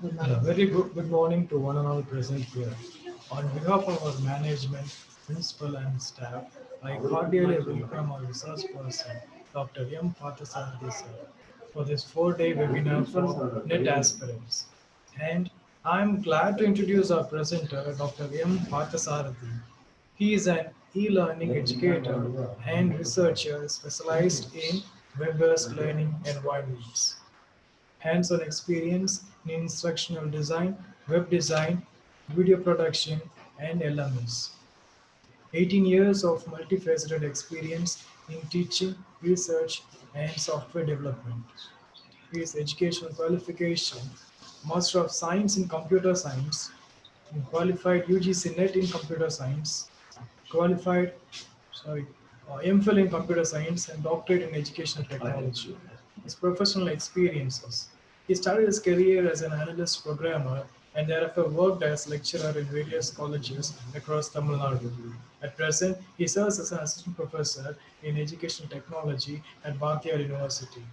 Very good morning to one and all present here. On behalf of our management, principal and staff, I cordially welcome our resource person, Dr. M. Pathasarthi sir, for this 4-day webinar for NET aspirants. And I'm glad to introduce our presenter, Dr. M. Pathasarthi. He is an e-learning educator and researcher specialized in web-based learning environments. Hands-on experience in instructional design, web design, video production, and LMS. 18 years of multifaceted experience in teaching, research, and software development. His educational qualification: Master of Science in Computer Science, qualified UGC NET in Computer Science, qualified, sorry, MPhil in Computer Science, and Doctorate in Educational Technology. His professional experiences: he started his career as an analyst programmer and thereafter worked as lecturer in various colleges across Tamil Nadu. At present, he serves as an assistant professor in educational technology at Bharathiar University.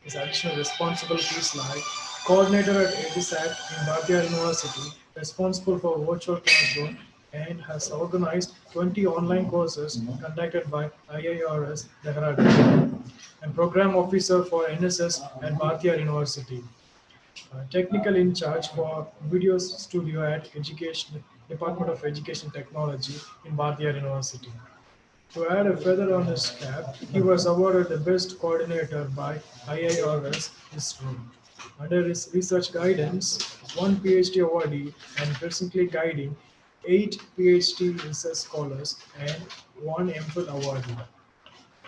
His additional responsibilities like coordinator at EDISAT in Bharathiar University, responsible for virtual classroom, and has organized 20 online courses conducted by IIRS Dehradun, and program officer for NSS at Bharathiar University. Technical in charge for video studio at Education Department of Education Technology in Bharathiar University. To add a feather on his cap, he was awarded the Best Coordinator by IIRS ISRO. Under his research guidance, one PhD awardee and presently guiding 8 PhD research scholars and one MPhil awardee,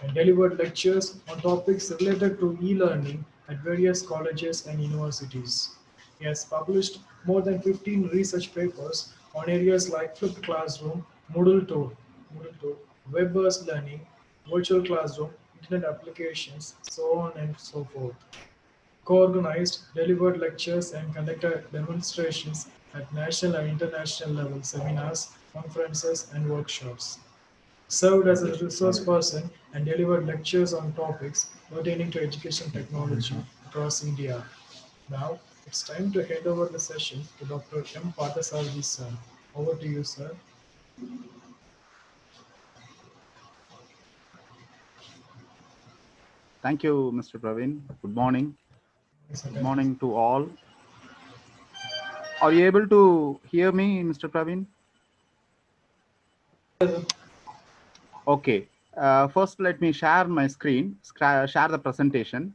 and delivered lectures on topics related to e-learning at various colleges and universities. He has published more than 15 research papers on areas like flipped classroom, Moodle tool, web-based learning, virtual classroom, internet applications, so on and so forth. Co-organized, delivered lectures, and conducted demonstrations at national and international level seminars, conferences, and workshops. Served as a resource person and delivered lectures on topics pertaining to education technology across India. Now, it's time to hand over the session to Dr. M. Pathasarthi sir. Over to you, sir. Thank you, Mr. Praveen. Good morning. Good Thank morning to all. Are you able to hear me, Mr. Praveen? you. Okay. First, let me share my screen, share the presentation.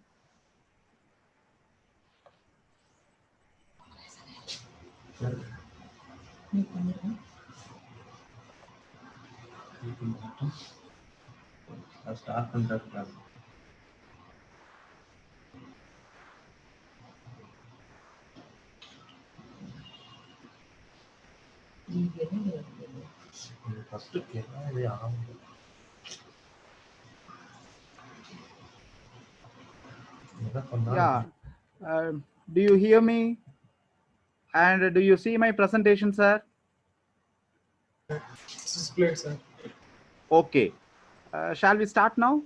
Yeah. Uh, do you hear me? And do you see my presentation, sir? This is clear, sir. Okay. Shall we start now?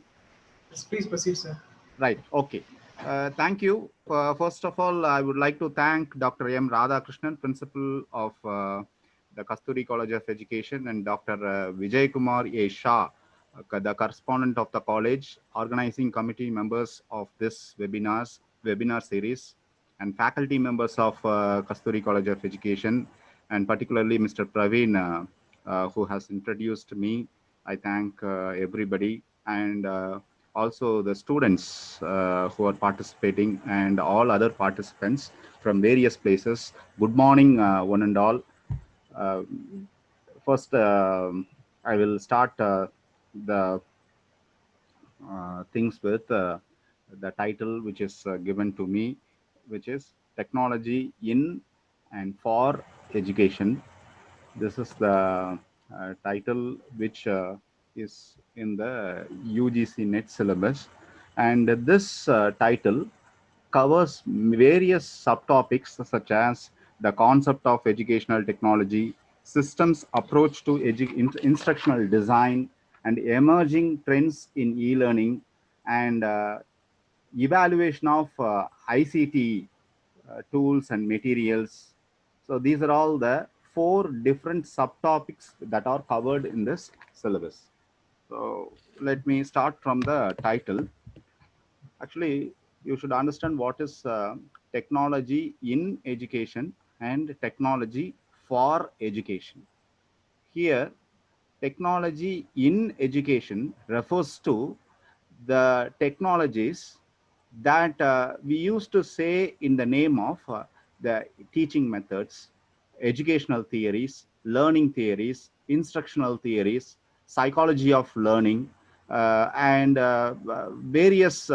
Yes, please proceed, sir. Right. Okay. Thank you. First of all, I would like to thank Dr. M. Radhakrishnan, Principal of the Kasturi College of Education, and Dr. Vijay Kumar A. Shah, the correspondent of the college, organizing committee members of this webinar series, and faculty members of Kasturi College of Education, and particularly Mr. Praveen, who has introduced me. I thank everybody, and also the students who are participating, and all other participants from various places. Good morning, one and all. Uh, First, I will start the things with the title which is given to me, which is Technology in and for Education. This is the title which is in the UGC NET syllabus. And this title covers various subtopics such as the concept of educational technology, systems approach to instructional design, and emerging trends in e-learning, and evaluation of ICT tools and materials. So these are all the 4 different subtopics that are covered in this syllabus. So let me start from the title. Actually, you should understand what is technology in education and technology for education. Here, technology in education refers to the technologies that we used to say in the name of the teaching methods, educational theories, learning theories, instructional theories, psychology of learning, and various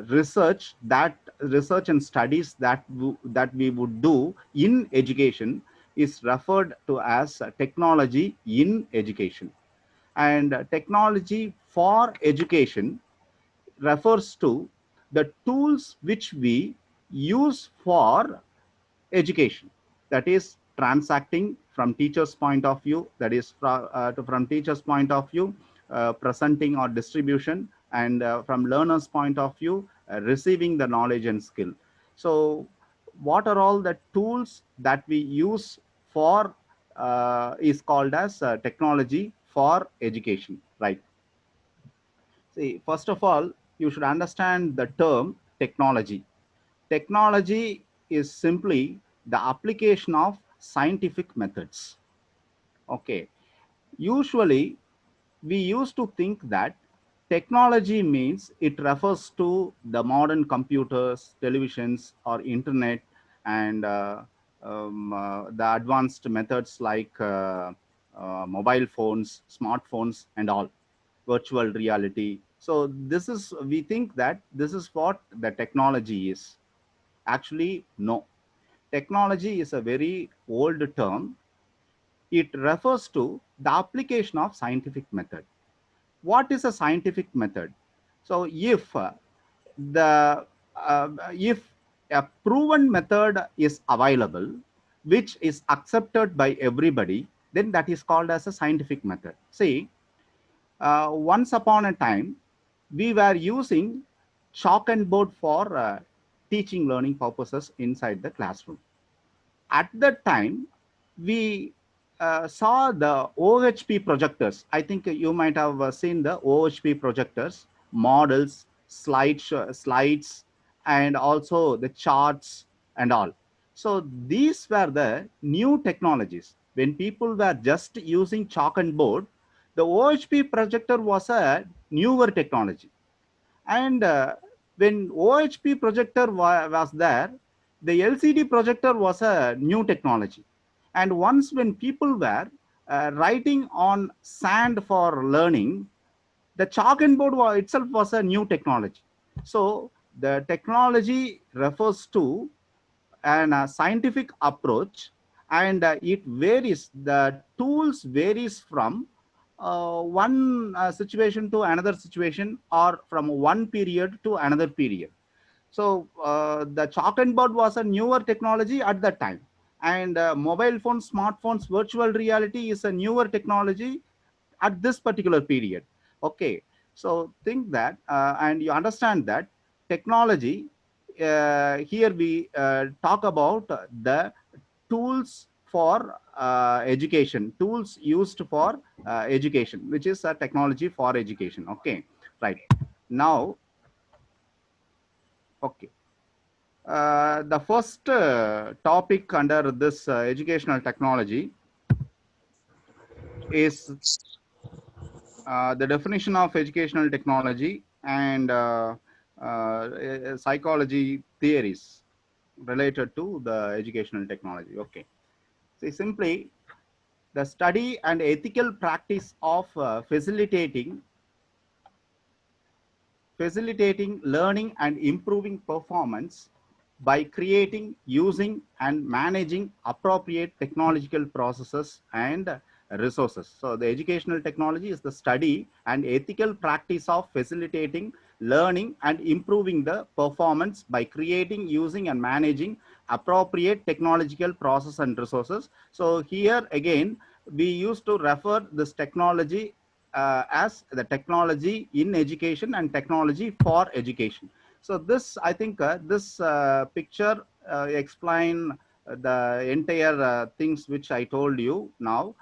research and studies that we would do in education is referred to as technology in education. And technology for education refers to the tools which we use for education, that is transacting from teacher's point of view, that is from teacher's point of view, presenting or distribution, and from learner's point of view, receiving the knowledge and skill. So what are all the tools that we use for is called as technology for education, right? See, first of all, you should understand the term technology. Technology is simply the application of scientific methods. Okay. Usually, we used to think that technology means it refers to the modern computers, televisions, or internet, and the advanced methods like mobile phones, smartphones, and all, virtual reality. So this is, we think that this is what the technology is. Actually, no. Technology is a very old term. It refers to the application of scientific method. What is a scientific method? So the if a proven method is available, which is accepted by everybody, then that is called as a scientific method. See, once upon a time, we were using chalk and board for teaching learning purposes inside the classroom. At that time, we saw the OHP projectors. I think you might have seen the OHP projectors, models, slides, and also the charts and all. So these were the new technologies. When people were just using chalk and board, the OHP projector was a newer technology. And when OHP projector was there, the LCD projector was a new technology. And once when people were writing on sand for learning, the chalk and board itself was a new technology. So the technology refers to an scientific approach, and it varies, the tools varies from one situation to another situation, or from one period to another period. So the chalk and board was a newer technology at that time, and mobile phones, smartphones, virtual reality is a newer technology at this particular period. Okay, so think that, and you understand that technology. Here we talk about the tools for education, tools used for education, which is a technology for education. Okay, right. Now, okay. The first topic under this educational technology is the definition of educational technology and psychology theories related to the educational technology. Okay. See, simply the study and ethical practice of facilitating learning and improving performance by creating, using, and managing appropriate technological processes and resources. So, the educational technology is the study and ethical practice of facilitating learning and improving the performance by creating, using, and managing appropriate technological process and resources. So, here again, we used to refer this technology as the technology in education and technology for education. So this, I think, this picture explain the entire things which I told you now.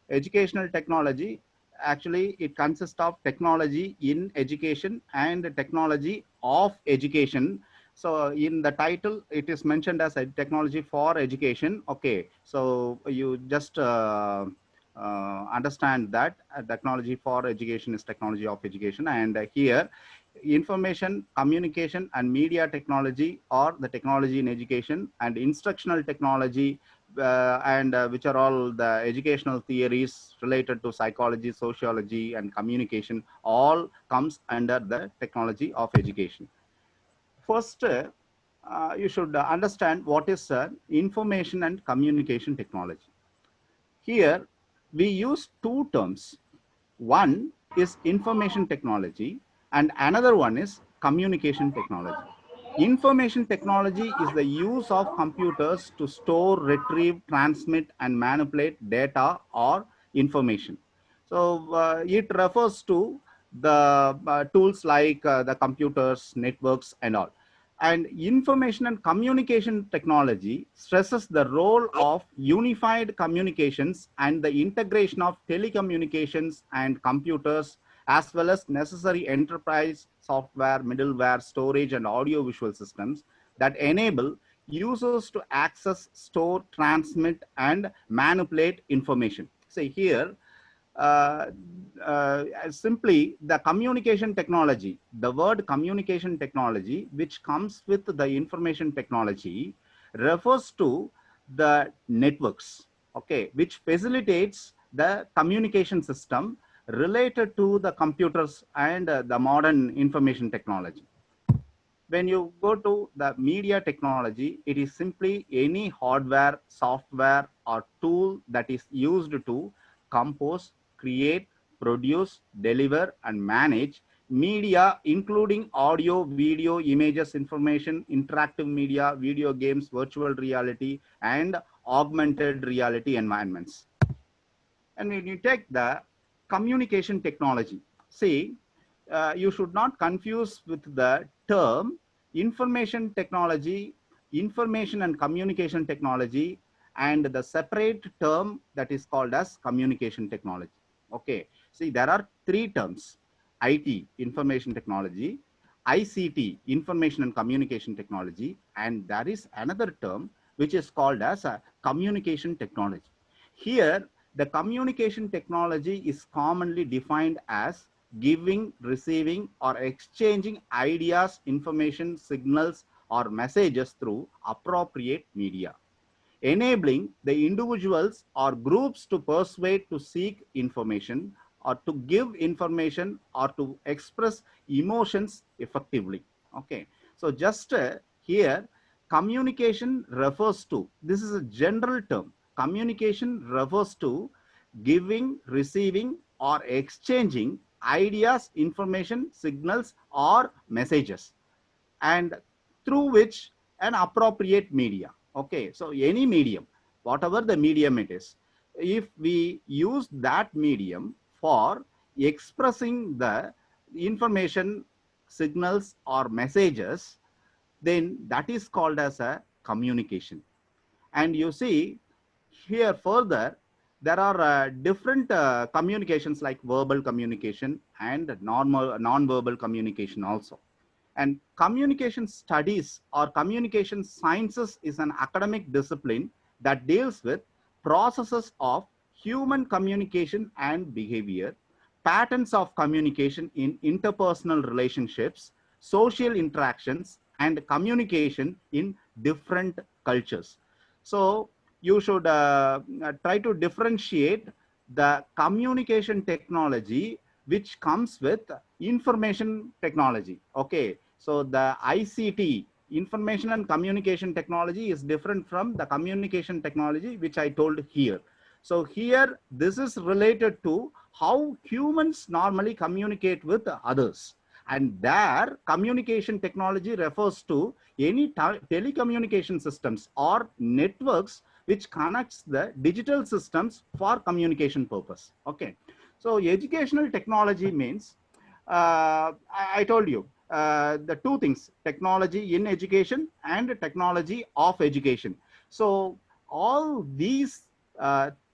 Educational technology, actually it consists of technology in education and technology of education. So in the title it is mentioned as a technology for education. Okay, so you just understand that technology for education is technology of education. And here information communication and media technology or the technology in education, and instructional technology, and which are all the educational theories related to psychology, sociology, and communication, all comes under the technology of education. First, you should understand what is information and communication technology. Here, we use two terms. One is information technology, and another one is communication technology. Information technology is the use of computers to store, retrieve, transmit, and manipulate data or information. So it refers to the tools like the computers, networks, and all. And information and communication technology stresses the role of unified communications and the integration of telecommunications and computers, as well as necessary enterprise software, middleware, storage, and audiovisual systems that enable users to access, store, transmit, and manipulate information. See here, uh, simply the communication technology, the word communication technology, which comes with the information technology, refers to the networks, okay, which facilitates the communication system related to the computers and the modern information technology. When you go to the media technology, it is simply any hardware, software, or tool that is used to compose, create, produce, deliver, and manage media, including audio, video, images, information, interactive media, video games, virtual reality, and augmented reality environments. And when you take the communication technology, see, you should not confuse with the term information technology, information and communication technology, and the separate term that is called as communication technology. Okay, see, there are three terms: IT, information technology; ICT, information and communication technology; and there is another term which is called as a communication technology. Here, the communication technology is commonly defined as giving, receiving, or exchanging ideas, information, signals, or messages through appropriate media, enabling the individuals or groups to persuade, to seek information, or to give information, or to express emotions effectively. Okay, so just here, communication refers to, this is a general term, communication refers to giving, receiving, or exchanging ideas, information, signals, or messages, and through which an appropriate media. Okay, so any medium, whatever the medium it is, if we use that medium for expressing the information, signals, or messages, then that is called as a communication. And you see here further, there are different communications like verbal communication and normal non-verbal communication also. And communication studies or communication sciences is an academic discipline that deals with processes of human communication and behavior, patterns of communication in interpersonal relationships, social interactions, and communication in different cultures. So you should try to differentiate the communication technology which comes with information technology. Okay, so the ICT, information and communication technology, is different from the communication technology which I told here. So here, this is related to how humans normally communicate with others. And there, communication technology refers to any telecommunication systems or networks which connects the digital systems for communication purpose. Okay, so educational technology means, I told you, the two things: technology in education and technology of education. So all these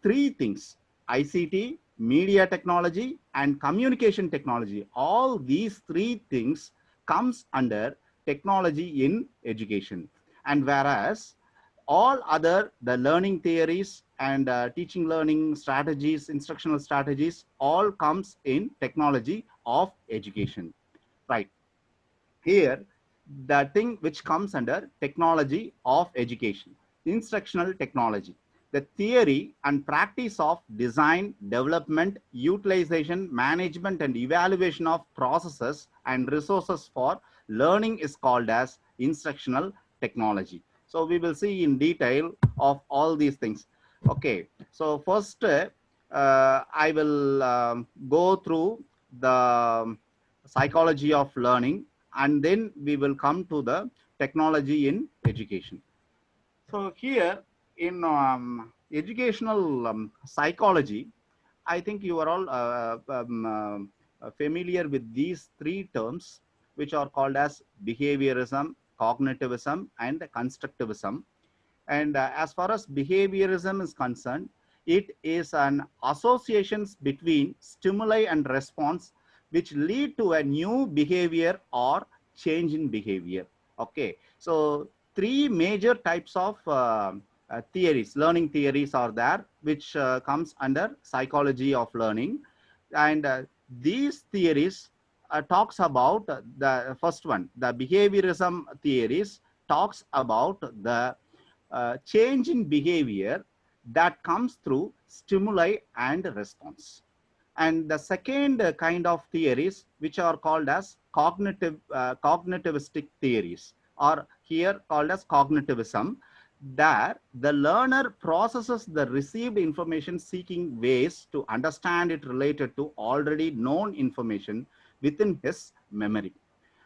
three things, ICT, media technology, and communication technology, all these three things comes under technology in education. And whereas all other the learning theories and teaching learning strategies, instructional strategies, all comes in technology of education, right? Here, the thing which comes under technology of education, instructional technology, the theory and practice of design, development, utilization, management, and evaluation of processes and resources for learning is called as instructional technology. So we will see in detail of all these things. Okay, so first I will go through the psychology of learning, and then we will come to the technology in education. So here in educational psychology, I think you are all familiar with these three terms, which are called as behaviorism, cognitivism, and constructivism. And as far as behaviorism is concerned, it is an associations between stimuli and response which lead to a new behavior or change in behavior. Okay, so three major types of theories, learning theories are there, which comes under psychology of learning. And these theories talks about the first one, the behaviorism theories talks about the change in behavior that comes through stimuli and response. And the second kind of theories, which are called as cognitivistic theories, are here called as cognitivism, there the learner processes the received information seeking ways to understand it related to already known information within his memory.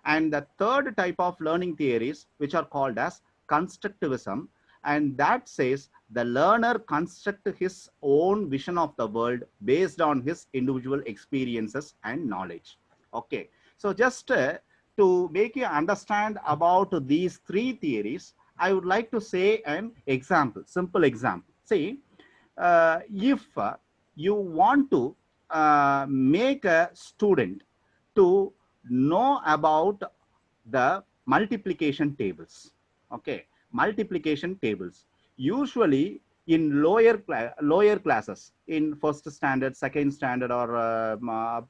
And the third type of learning theories, which are called as constructivism, and that says the learner construct his own vision of the world based on his individual experiences and knowledge. Okay, so just to make you understand about these three theories, I would like to say an example, simple example. See, if you want to make a student to know about the multiplication tables. Okay, multiplication tables. Usually in lower classes, in first standard, second standard, or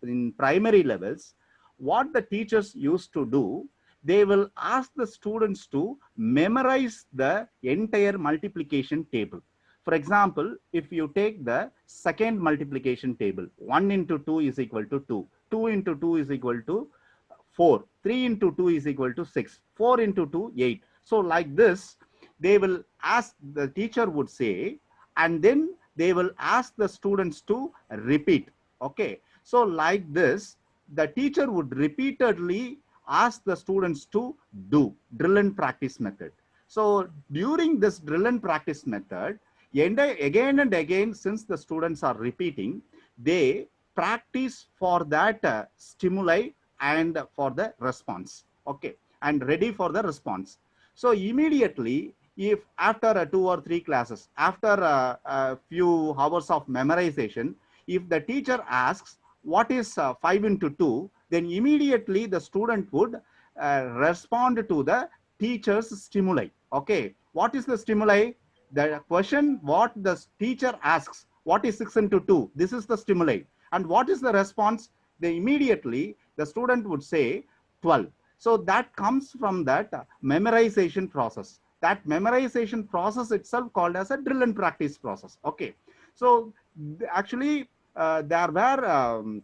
in primary levels, what the teachers used to do, they will ask the students to memorize the entire multiplication table. For example, if you take the second multiplication table, 1 into 2 is equal to 2, 2 into 2 is equal to 4, 3 into 2 is equal to 6, 4 into 2, 8. So like this, they will ask, the teacher would say, and then they will ask the students to repeat. Okay, so like this, the teacher would repeatedly ask the students to do drill and practice method. So during this drill and practice method, again and again, since the students are repeating, they practice for that stimuli and for the response. Okay, and ready for the response. So immediately, if after 2 or 3 classes, after a few hours of memorization, if the teacher asks what is 5 into 2, then immediately the student would respond to the teacher's stimuli. Okay, what is the stimuli? The question what the teacher asks, what is 6 into 2? This is the stimuli. And what is the response? They immediately, the student would say 12. So that comes from that memorization process. That memorization process itself called as a drill and practice process. Okay, so actually there were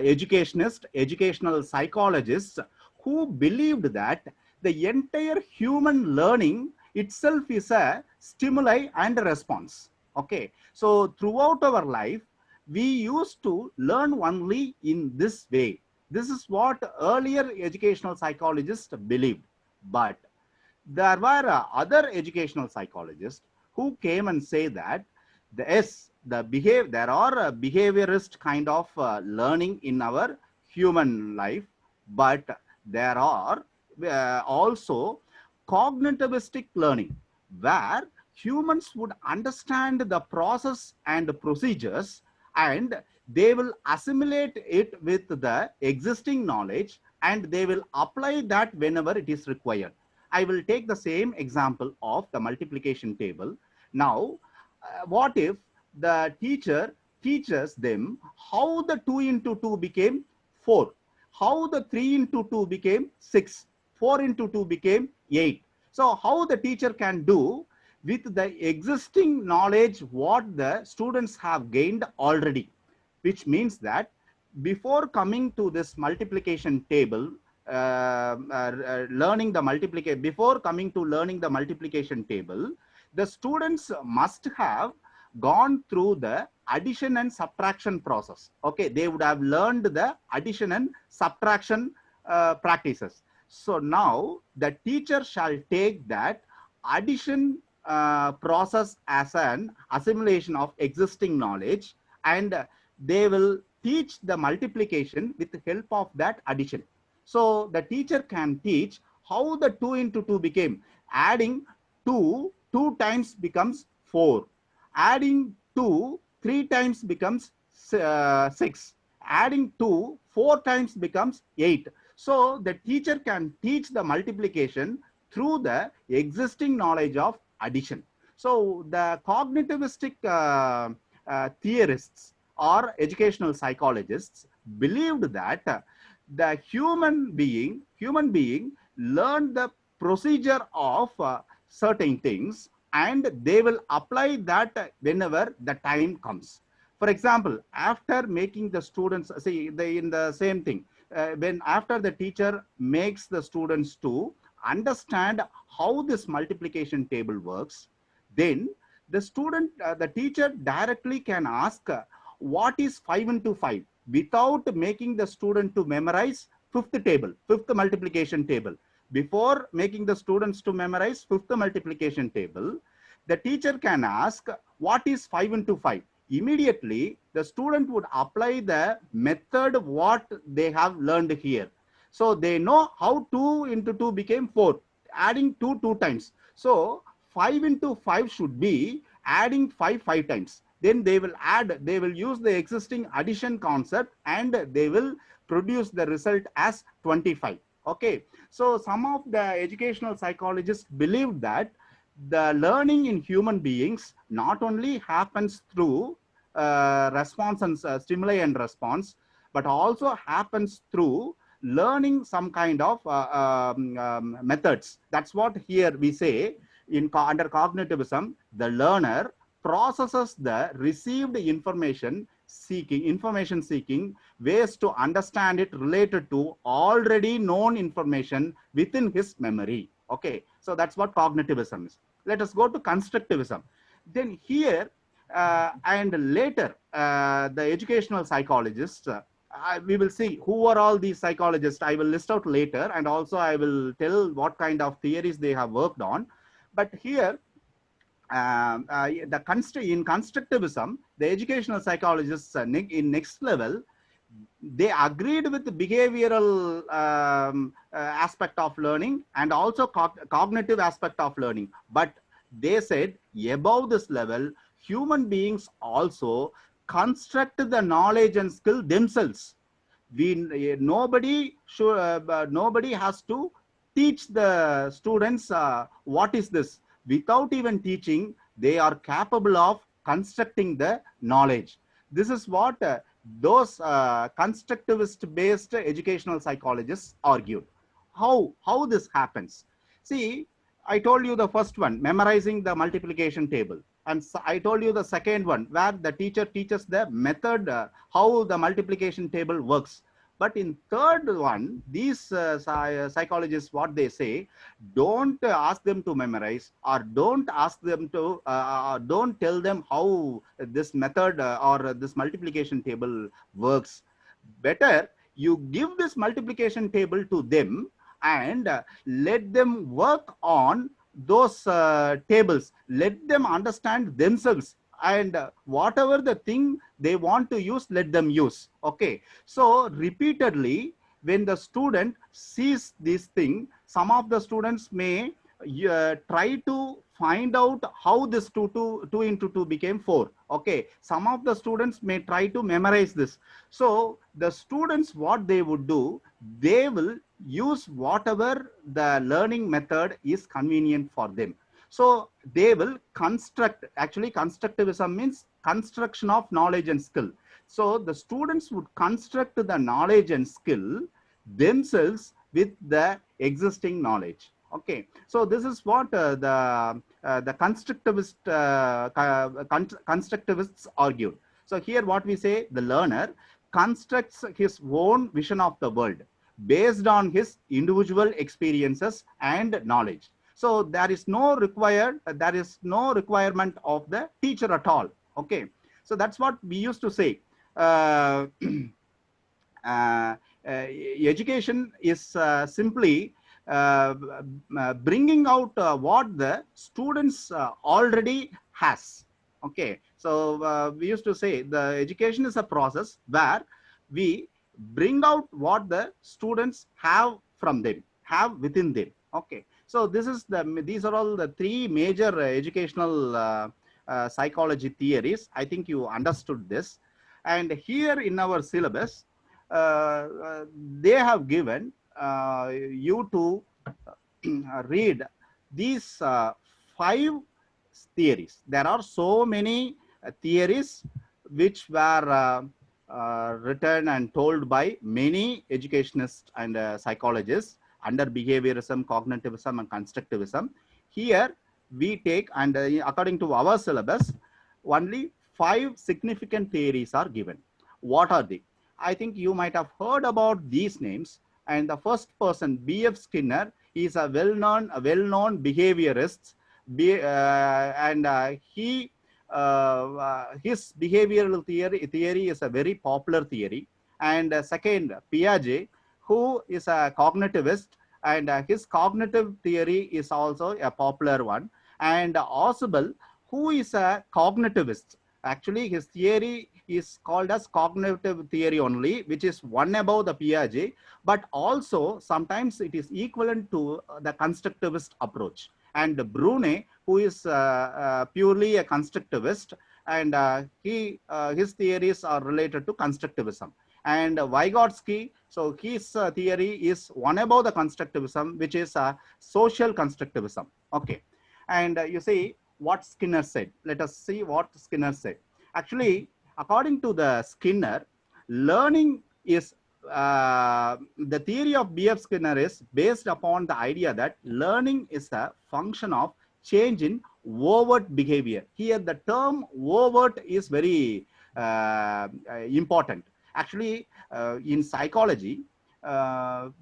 educational psychologists who believed that the entire human learning itself is a stimuli and a response. Okay, so throughout our life, we used to learn only in this way. This is what earlier educational psychologists believed. But there were other educational psychologists who came and say that there are behaviorist kind of learning in our human life, but there are also cognitivistic learning, where humans would understand the process and procedures, and they will assimilate it with the existing knowledge, and they will apply that whenever it is required. I will take the same example of the multiplication table. Now, what if the teacher teaches them how the 2 into 2 became 4, how the 3 into 2 became 6, 4 into 2 became 8. So how the teacher can do with the existing knowledge what the students have gained already, which means that before coming to this multiplication table, learning the multiplication, before coming to learning the multiplication table, the students must have gone through the addition and subtraction process. Okay, they would have learned the addition and subtraction practices. So now the teacher shall take that addition process as an assimilation of existing knowledge, and they will teach the multiplication with the help of that addition. So the teacher can teach how the 2 into 2 became. Adding 2 times becomes 4. Adding 2 3 times becomes 6. Adding 2 4 times becomes 8. So the teacher can teach the multiplication through the existing knowledge of addition. So the cognitivistic theorists or educational psychologists believed that the human being learned the procedure of certain things, and they will apply that whenever the time comes. For example, after making the students see in the same thing, when after the teacher makes the students to understand how this multiplication table works, then the teacher directly can ask what is 5 into 5 without making the student to memorize fifth multiplication table. Before making the students to memorize fifth multiplication table, the teacher can ask what is 5 into 5. Immediately the student would apply the method what they have learned here. So they know how 2 into 2 became 4, adding 2 times. So 5 into 5 should be adding 5 times. Then they will use the existing addition concept, and they will produce the result as 25. Okay, so some of the educational psychologists believe that the learning in human beings not only happens through response and stimuli and response, but also happens through learning some kind of methods. That's what here we say under cognitivism, the learner processes the received information seeking ways to understand it related to already known information within his memory. Okay, so that's what cognitivism is. Let us go to constructivism. Then here and later, the educational psychologists, we will see who are all these psychologists. I will list out later, and also I will tell what kind of theories they have worked on. But here, in constructivism, the educational psychologists in next level, they agreed with the behavioral aspect of learning and also cognitive aspect of learning. But they said above this level, human beings also construct the knowledge and skill themselves. Nobody has to teach the students what is this. Without even teaching, they are capable of constructing the knowledge. This is what those constructivist based educational psychologists argued. How this happens? See, I told you the first one, memorizing the multiplication table, and I told you the second one, where the teacher teaches the method, how the multiplication table works. But in third one, these psychologists, what they say, don't ask them to memorize, or don't ask them to don't tell them how this method or this multiplication table works. Better you give this multiplication table to them, and let them work on those tables. Let them understand themselves, and whatever the thing they want to use, let them use. Okay, so repeatedly when the student sees this thing, some of the students may try to find out how this 2 into 2 became 4. Okay, some of the students may try to memorize this. So the students, what they would do, they will use whatever the learning method is convenient for them. So they will construct, actually constructivism means construction of knowledge and skill. So the students would construct the knowledge and skill themselves with the existing knowledge. Okay, so this is what the constructivists argued. So here what we say, the learner constructs his own vision of the world based on his individual experiences and knowledge. So there is no requirement of the teacher at all. Okay, so that's what we used to say. uh, uh, Education is simply bringing out what the students already has. Okay, so we used to say the education is a process where we bring out what the students have from them, have within them. Okay, so these are all the three major educational psychology theories. I think you understood this. And here in our syllabus, they have given you to read these 5 theories. There are so many theories which were written and told by many educationists and psychologists under behaviorism, cognitivism, and constructivism. Here we take, and according to our syllabus, only 5 significant theories are given. What are they? I think you might have heard about these names. And the first person, B.F. Skinner, is a well-known behaviorist, and his behavioral theory is a very popular theory. And second, Piaget, who is a cognitivist, and his cognitive theory is also a popular one. And Ausubel, who is a cognitivist. Actually, his theory is called as cognitive theory only, which is one above the Piaget, but also sometimes it is equivalent to the constructivist approach. And Brune, who is purely a constructivist, and his theories are related to constructivism. And Vygotsky, so his theory is one above the constructivism, which is social constructivism. Okay, and you see what Skinner said. Let us see what Skinner said. Actually, according to the Skinner, learning is the theory of B.F. Skinner is based upon the idea that learning is a function of change in overt behavior. Here, the term overt is very important. Actually, in psychology,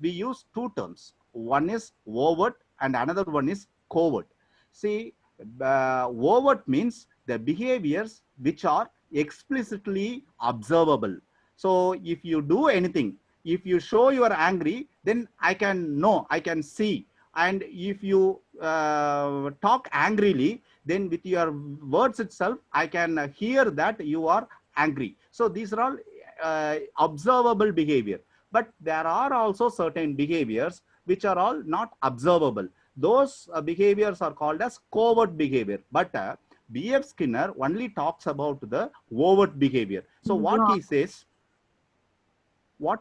we use 2 terms. One is overt and another one is covert. See, overt means the behaviors which are explicitly observable. So if you do anything, if you show you are angry, then I can know, I can see. And if you talk angrily, then with your words itself, I can hear that you are angry. So these are all observable behavior. But there are also certain behaviors which are all not observable. Those behaviors are called as covert behavior. But B.F. Skinner only talks about the overt behavior. So what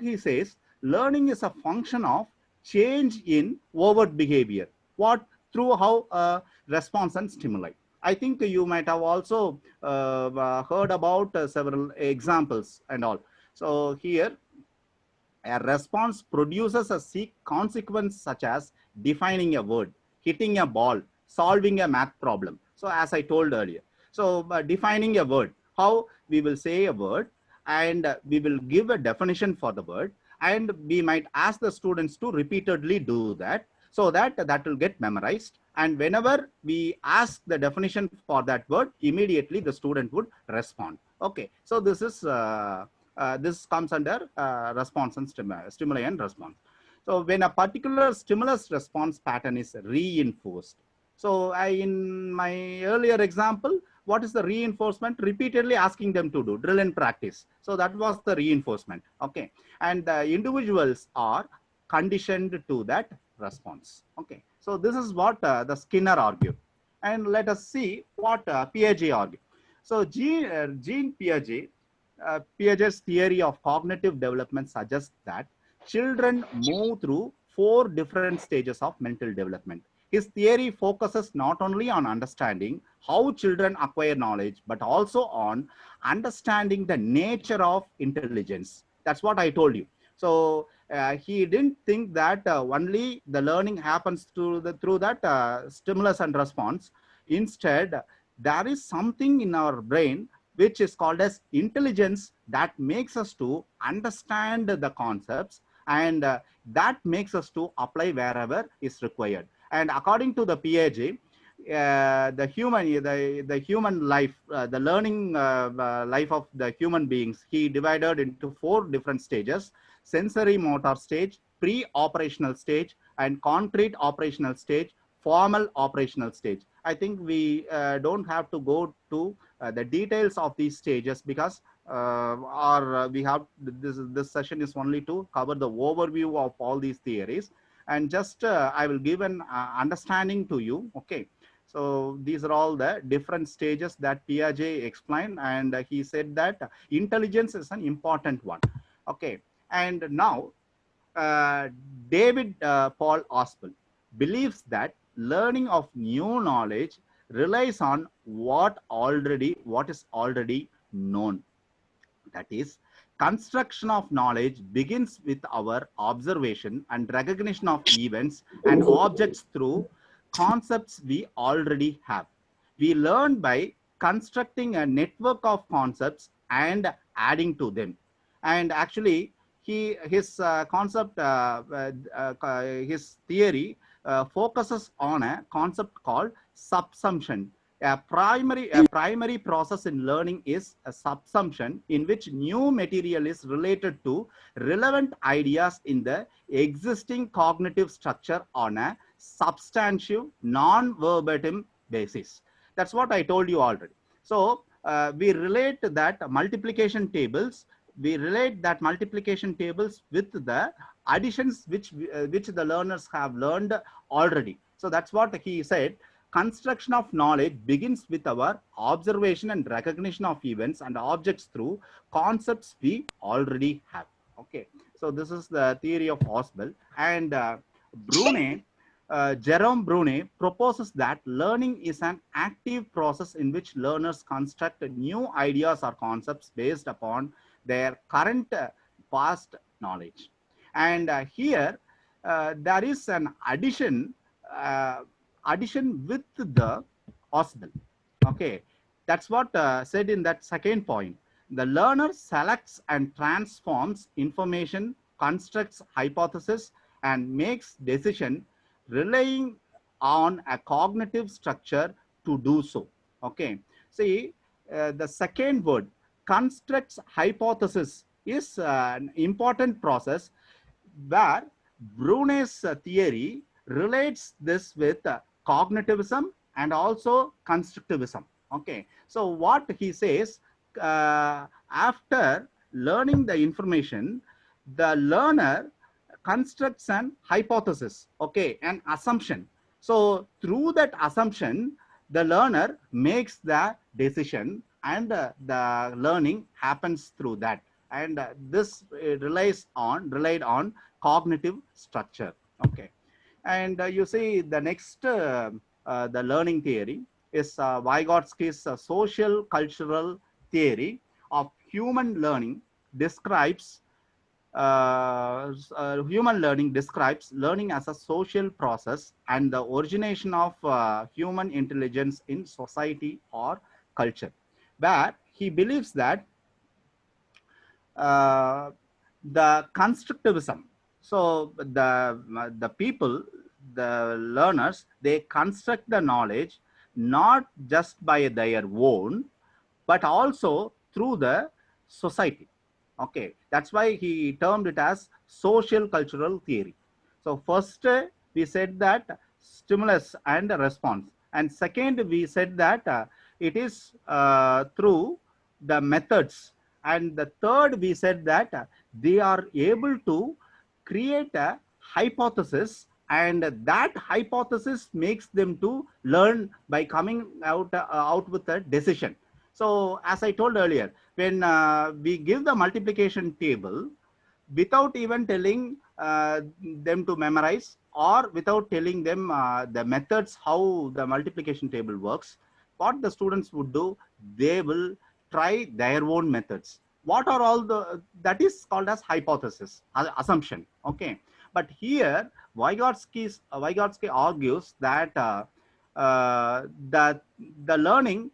he says, learning is a function of change in overt behavior. What? Through how response and stimuli. I think you might have also heard about several examples and all. So here, a response produces a consequence such as defining a word, hitting a ball, solving a math problem. So as I told earlier, so defining a word, how we will say a word, and we will give a definition for the word, and we might ask the students to repeatedly do that, so that that will get memorized. And whenever we ask the definition for that word, immediately the student would respond. Okay, so this comes under response and stimuli and response. So when a particular stimulus response pattern is reinforced. So in my earlier example, what is the reinforcement? Repeatedly asking them to do drill and practice. So that was the reinforcement. Okay, and the individuals are conditioned to that response. Okay, so this is what the Skinner argued, and let us see what Piaget argued. So Jean Piaget, Piaget's theory of cognitive development suggests that children move through 4 different stages of mental development. His theory focuses not only on understanding how children acquire knowledge, but also on understanding the nature of intelligence. That's what I told you. So he didn't think that only the learning happens through that stimulus and response. Instead, there is something in our brain which is called as intelligence that makes us to understand the concepts, and that makes us to apply wherever is required. And according to the Piaget, the human life, the learning life of the human beings, he divided into 4 different stages: sensory motor stage, pre-operational stage, and concrete operational stage, formal operational stage. I think we don't have to go to the details of these stages, because we have this session is only to cover the overview of all these theories, and just I will give an understanding to you. Okay, so these are all the different stages that Piaget explained, and he said that intelligence is an important one. Okay, and now uh, David Paul Ospel believes that learning of new knowledge relies on what is already known. That is, construction of knowledge begins with our observation and recognition of events and objects through concepts we already have. We learn by constructing a network of concepts and adding to them. And actually, his concept, his theory focuses on a concept called subsumption. A primary process in learning is a subsumption, in which new material is related to relevant ideas in the existing cognitive structure on a substantive, non-verbatim basis. That's what I told you already. So we relate that multiplication tables with the additions which the learners have learned already. So that's what he said: construction of knowledge begins with our observation and recognition of events and objects through concepts we already have. Okay, so this is the theory of Ausbel. And Jerome Brunet proposes that learning is an active process in which learners construct new ideas or concepts based upon their current past knowledge. And here there is an uh, addition with the Ausbel. Okay, that's what said in that second point. The learner selects and transforms information, constructs hypotheses, and makes decision relying on a cognitive structure to do so. Okay, see, the second word, constructs hypothesis, is an important process where Brunet's theory relates this with cognitivism and also constructivism. Okay, so what he says, after learning the information, the learner constructs an hypothesis, okay, an assumption. So through that assumption, the learner makes the decision, and the learning happens through that. And this relied on cognitive structure. Okay, and you see the next the learning theory is Vygotsky's social cultural theory of human learning. Describes Human learning describes learning as a social process and the origination of human intelligence in society or culture, where he believes that uh, the constructivism. So the people, the learners, they construct the knowledge not just by their own, but also through the society. Okay, that's why he termed it as social cultural theory. So first we said that stimulus and response, and second we said that it is through the methods. And the third, we said that they are able to create a hypothesis, and that hypothesis makes them to learn by coming out with a decision. So as I told earlier, when we give the multiplication table without even telling them to memorize, or without telling them the methods how the multiplication table works, what the students would do, they will try their own methods. What are all the, that is called as hypothesis, assumption. Okay, but here Vygotsky argues that the learning,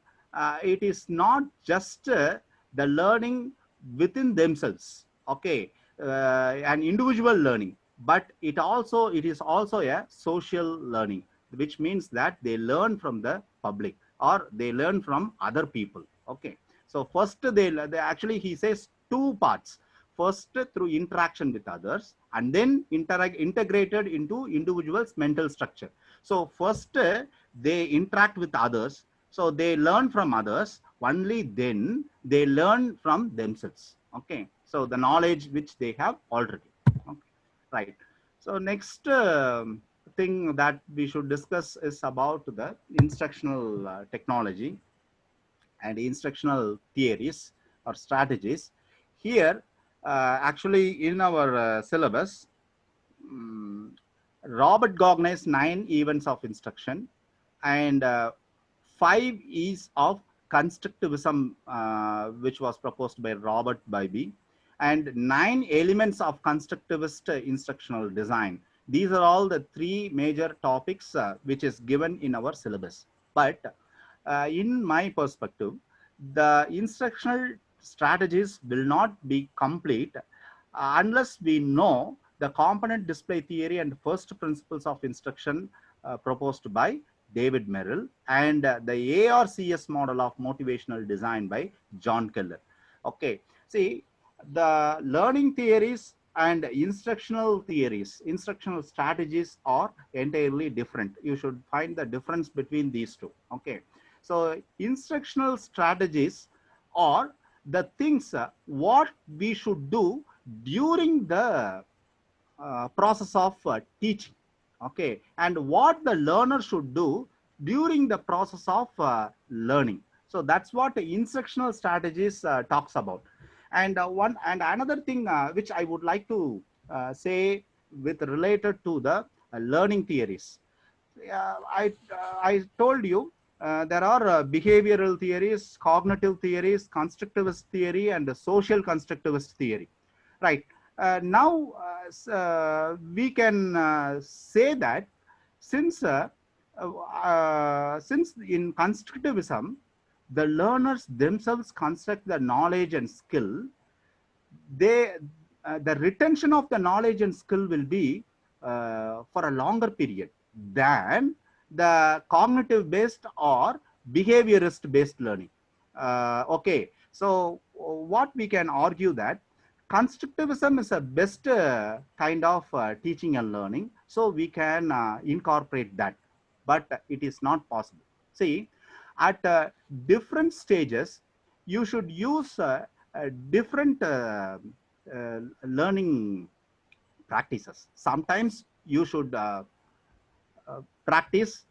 it is not just the learning within themselves. Okay, an individual learning, but it is also a social learning, which means that they learn from the public, or they learn from other people. Okay, so first they actually, he says two parts: first through interaction with others, and then integrated into individuals mental structure. So first they interact with others, so they learn from others, only then they learn from themselves. Okay, so the knowledge which they have already. Okay, right. So next thing that we should discuss is about the instructional technology and instructional theories or strategies. Here actually in our syllabus, um, Robert Gogne's 9 events of instruction, and 5 E's of constructivism, which was proposed by Robert Bybee, and 9 elements of constructivist instructional design. These are all the 3 major topics which is given in our syllabus. But in my perspective, the instructional strategies will not be complete unless we know the component display theory and first principles of instruction proposed by David Merrill, and the ARCS model of motivational design by John Keller. Okay, see, the learning theories and instructional theories, instructional strategies are entirely different. You should find the difference between these two. Okay, so instructional strategies are the things what we should do during the process of teaching. Okay, and what the learner should do during the process of learning. So that's what the instructional strategies talks about. And one and another thing which I would like to say with related to the learning theories. I told you there are behavioral theories, cognitive theories, constructivist theory, and social constructivist theory. Right. Now we can say that since since in constructivism the learners themselves construct the knowledge and skill, they the retention of the knowledge and skill will be for a longer period than the cognitive based or behaviorist based learning. Okay, so what we can argue that constructivism is a best kind of teaching and learning, so we can incorporate that, but it is not possible. See, at different stages you should use different learning practices. Sometimes you should practice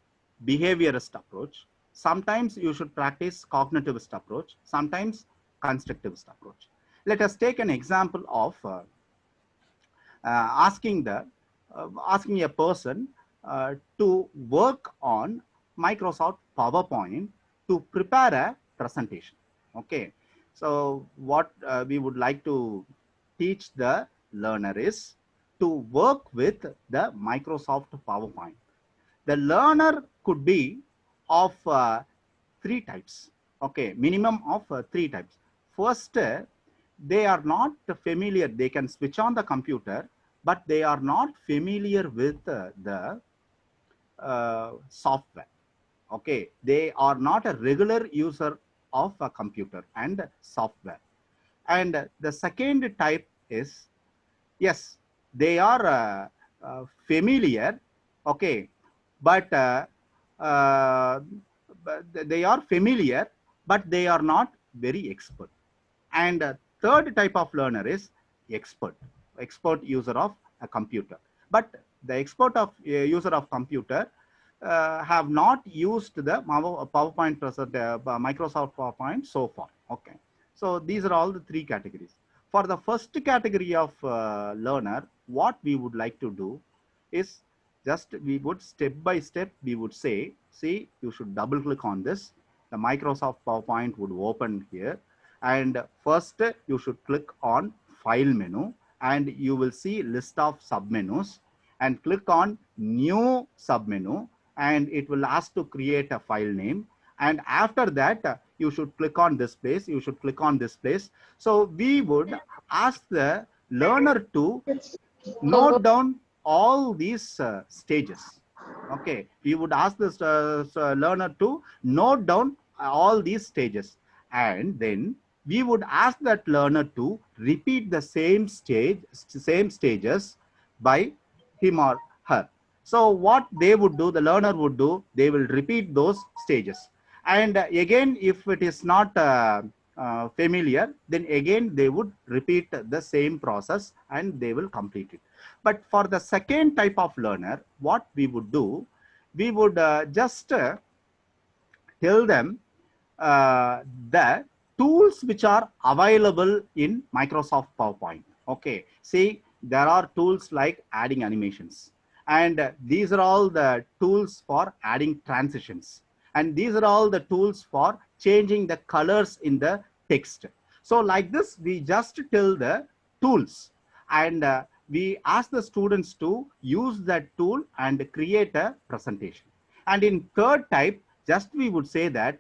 behaviorist approach. Sometimes you should practice cognitivist approach. Sometimes constructivist approach. Let us take an example of asking asking a person to work on Microsoft PowerPoint to prepare a presentation. Okay, so what we would like to teach the learner is to work with the Microsoft PowerPoint. The learner could be of 3 types. Okay, minimum of 3 types. First, they are not familiar. They can switch on the computer, but they are not familiar with the software. Okay, they are not a regular user of a computer and software. And the second type is, yes, they are familiar. Okay, but uh, they are familiar, but they are not very expert. And third type of learner is expert, expert user of a computer. But the expert of user of computer have not used the PowerPoint present, Microsoft PowerPoint so far. Okay, so these are all the three categories. For the first category of learner, what we would like to do is just we would step by step we would say, see, you should double click on this. The Microsoft PowerPoint would open here, and first you should click on file menu, and you will see list of submenus, and click on new submenu, and it will ask to create a file name. And after that you should click on this place, you should click on this place. So we would ask the learner to note down all these stages. Okay, we would ask this learner to note down all these stages, and then we would ask that learner to repeat the same stages by him or her. So what they would do, the learner would do, they will repeat those stages. And again, if it is not familiar, then again they would repeat the same process and they will complete it. But for the second type of learner, what we would do, we would just tell them the tools which are available in Microsoft PowerPoint. Okay, see, there are tools like adding animations, and these are all the tools for adding transitions, and these are all the tools for changing the colors in the text. So like this, we just tell the tools, and we ask the students to use that tool and create a presentation. And in third type, just we would say that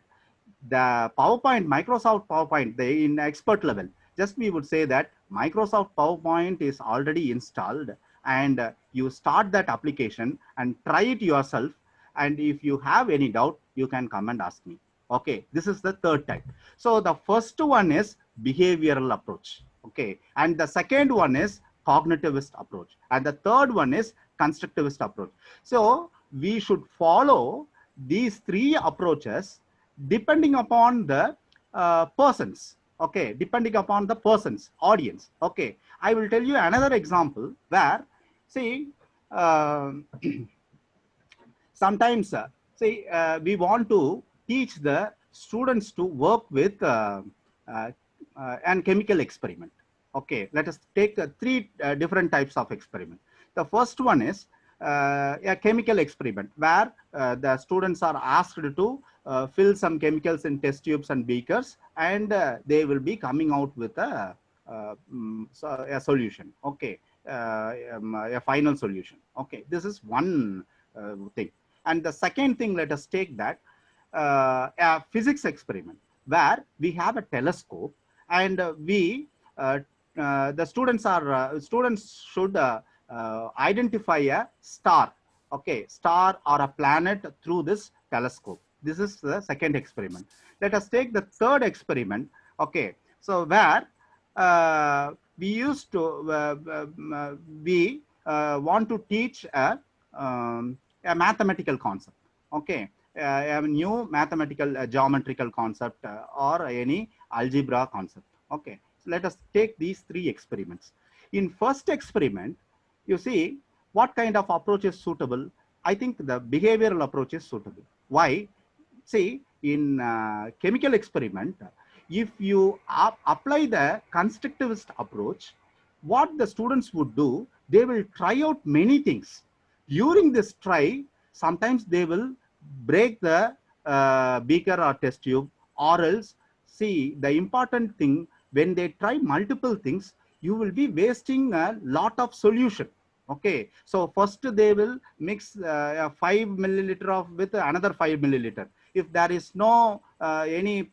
the PowerPoint, Microsoft PowerPoint, in expert level, just we would say that Microsoft PowerPoint is already installed, and you start that application and try it yourself. And if you have any doubt, you can come and ask me. Okay, this is the third type. So the first one is behavioral approach. Okay, and the second one is cognitivist approach, and the third one is constructivist approach. So we should follow these three approaches depending upon the persons. Okay, depending upon the person's audience. Okay, I will tell you another example where, see, sometimes we want to teach the students to work with uh, an chemical experiment. Okay, let us take three different types of experiment. The first one is a chemical experiment where the students are asked to fill some chemicals in test tubes and beakers, and they will be coming out with a solution. Okay, a final solution. Okay, this is one thing. And the second thing, let us take that a physics experiment where we have a telescope, and the students should identify a star, okay, star or a planet through this telescope. This is the second experiment. Let us take the third experiment. Okay, so where we used to we want to teach a mathematical concept. Okay, a new mathematical geometrical concept or any algebra concept. Okay, so let us take these three experiments. In first experiment, you see what kind of approach is suitable. I think the behavioral approach is suitable. Why? See, in chemical experiment, if you apply the constructivist approach, what the students would do, they will try out many things. During this try, sometimes they will break the beaker or test tube, or else, see, the important thing, when they try multiple things, you will be wasting a lot of solution. Okay, so first they will mix 5 milliliter of with another 5 milliliter. If there is no any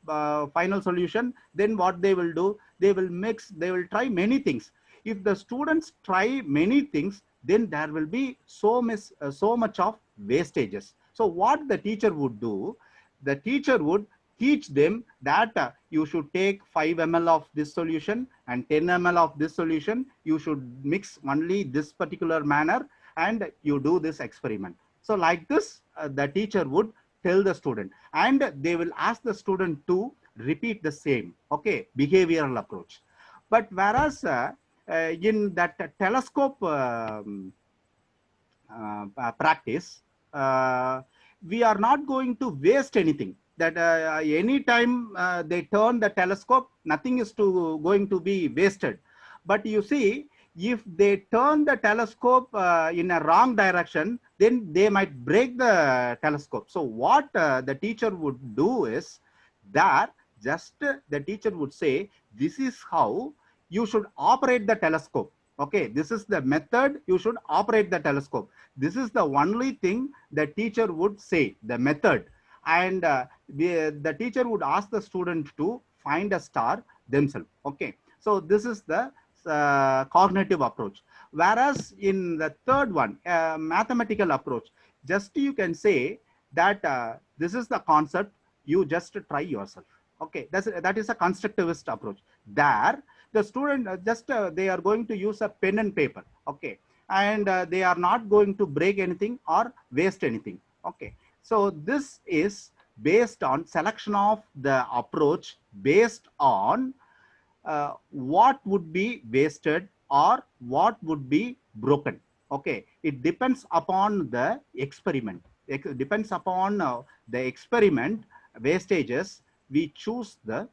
final solution, then what they will do, they will mix, they will try many things. If the students try many things, then there will be so much of wastages. So what the teacher would do, the teacher would teach them that you should take 5 ml of this solution and 10 ml of this solution. You should mix only this particular manner, and you do this experiment. So like this, the teacher would tell the student, and they will ask the student to repeat the same. Okay, behavioral approach. But whereas in that telescope practice, uh, we are not going to waste anything. That any time they turn the telescope, nothing is going to be wasted. But you see, if they turn the telescope in a wrong direction, then they might break the telescope. So what the teacher would do is that just the teacher would say, this is how you should operate the telescope. Okay, this is the method you should operate the telescope. This is the only thing the teacher would say, the method. And the teacher would ask the student to find a star themselves. Okay, so this is the cognitive approach. Whereas in the third one, mathematical approach, just you can say that this is the concept, you just try yourself. Okay, that is a constructivist approach. There the student just they are going to use a pen and paper. Okay, and they are not going to break anything or waste anything. Okay, so this is based on selection of the approach based on what would be wasted or what would be broken. Okay, it depends upon the experiment. It depends upon the experiment wastages, we choose the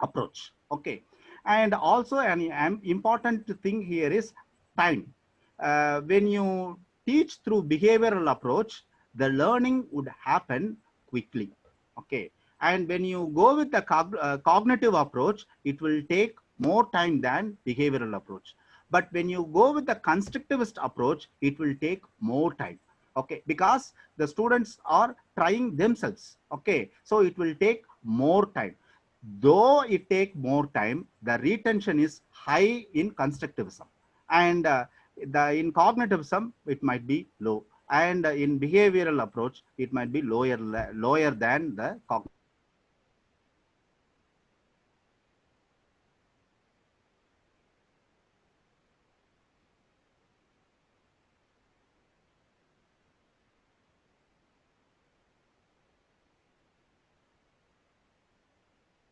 approach. Okay, and also an important thing here is time. When you teach through behavioral approach, the learning would happen quickly. Okay, and when you go with the cognitive approach, it will take more time than behavioral approach. But when you go with the constructivist approach, it will take more time. Okay, because the students are trying themselves. Okay, so it will take more time. Though it take more time, the retention is high in constructivism, and the in cognitivism it might be low, and in behavioral approach it might be lower than the cognitive.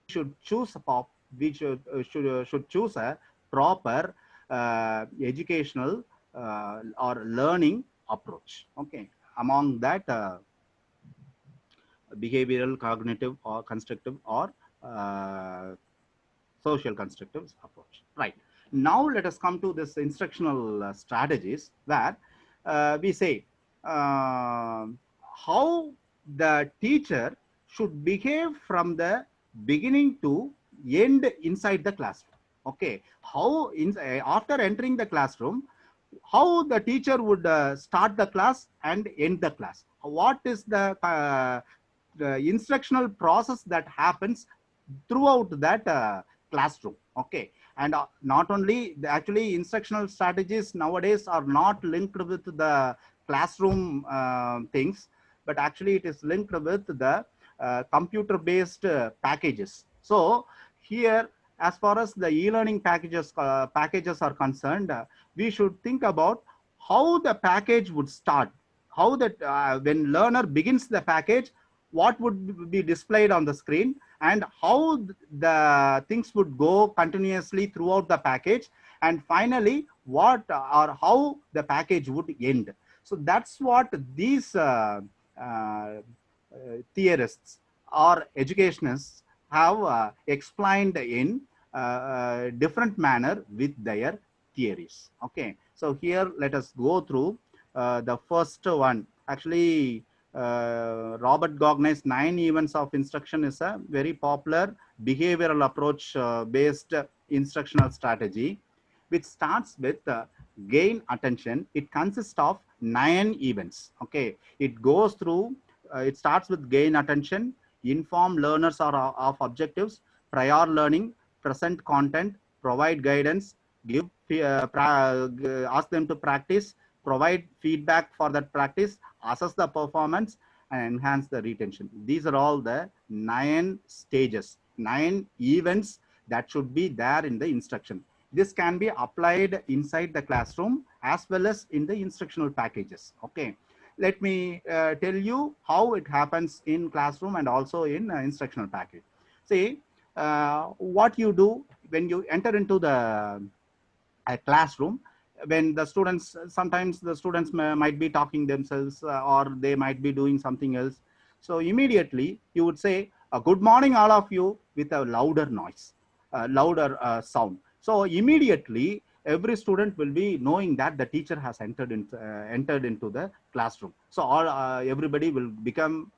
Should choose a pop we should choose a proper educational or learning approach. Okay, among that behavioral, cognitive, or constructive, or uh, social constructive approach. Right. Now let us come to this instructional strategies, where we say uh, how the teacher should behave from the beginning to end inside the classroom. Okay, how after entering the classroom, how the teacher would start the class and end the class. What is the instructional process that happens throughout that classroom. Okay, and not only actually instructional strategies nowadays are not linked with the classroom things, but actually it is linked with the computer based packages. So here, as far as the e-learning packages are concerned, we should think about how the package would start, how that when learner begins the package, what would be displayed on the screen, and how the things would go continuously throughout the package, and finally what or how the package would end. So that's what these theorists or educationists have explained in different manner with their theories. Okay, so here let us go through the first one. Actually, Robert Gagne's 9 events of instruction is a very popular behavioral approach based instructional strategy, which starts with gain attention. It consists of 9 events. Okay, it goes through, it starts with gain attention, inform learners of objectives, prior learning, present content, provide guidance, give ask them to practice, provide feedback for that practice, assess the performance, and enhance the retention. These are all the 9 stages, 9 events that should be there in the instruction. This can be applied inside the classroom as well as in the instructional packages. Okay, let me tell you how it happens in classroom and also in instructional package. See, what you do when you enter into the classroom, when the students, sometimes the students might be talking themselves, or they might be doing something else. So immediately you would say, good morning all of you, with a louder noise, louder sound. So immediately every student will be knowing that the teacher has entered into the classroom. So all everybody will become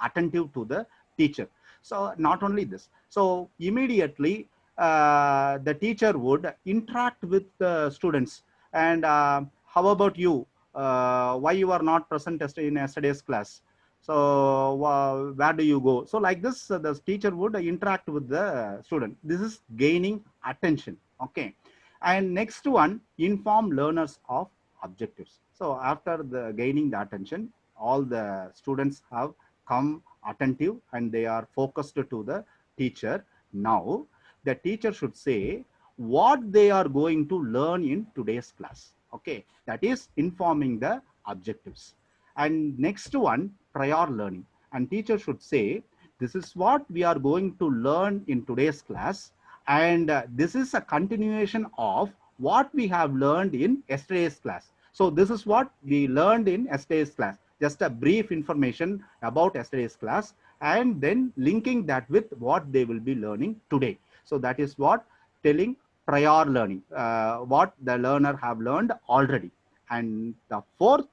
attentive to the teacher. So not only this, so immediately the teacher would interact with the students, and how about you, why you are not present in yesterday's class, so where do you go? So like this, the teacher would interact with the student. This is gaining attention. Okay. And next one, inform learners of objectives. So after the gaining the attention, all the students have come attentive and they are focused to the teacher. Now the teacher should say what they are going to learn in today's class. Okay, that is informing the objectives. And next one, prior learning. And teacher should say, this is what we are going to learn in today's class, and this is a continuation of what we have learned in yesterday's class. So this is what we learned in yesterday's class, just a brief information about yesterday's class, and then linking that with what they will be learning today. So that is what telling prior learning, what the learner have learned already. And the fourth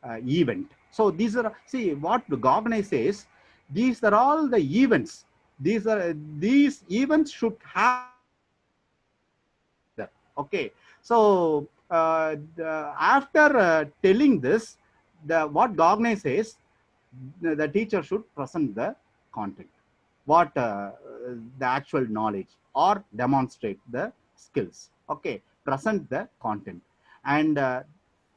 event. So these are, see what the Gognay says, these are all the events. These events should happen together. Okay. So after telling this, the what Gognay says, the teacher should present the content, what the actual knowledge, or demonstrate the skills. Okay, present the content. And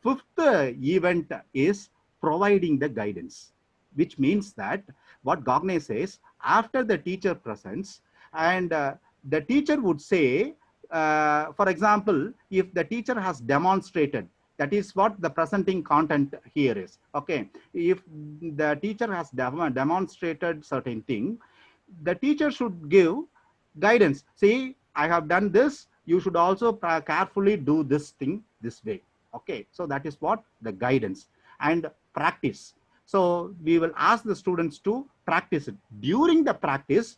fifth event is providing the guidance, which means that what Gognay says, after the teacher presents, and the teacher would say, for example, if the teacher has demonstrated, that is what the presenting content here is. Okay, if the teacher has demonstrated certain thing, the teacher should give guidance. See, I have done this, you should also carefully do this thing this way. Okay, so that is what the guidance. And practice, so we will ask the students to practice it. During the practice,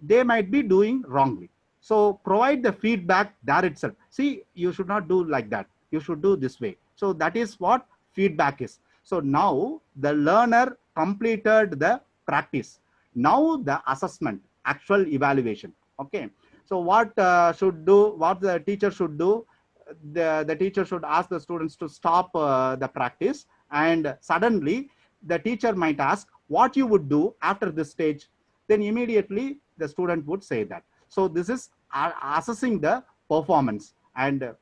they might be doing wrongly, so provide the feedback there itself. See, you should not do like that, you should do this way. So that is what feedback is. So now the learner completed the practice. Now the assessment, actual evaluation. Okay, so what should do, what the teacher should do, the teacher should ask the students to stop the practice, and suddenly the teacher might ask what you would do after this stage. Then immediately the student would say that. So this is assessing the performance. And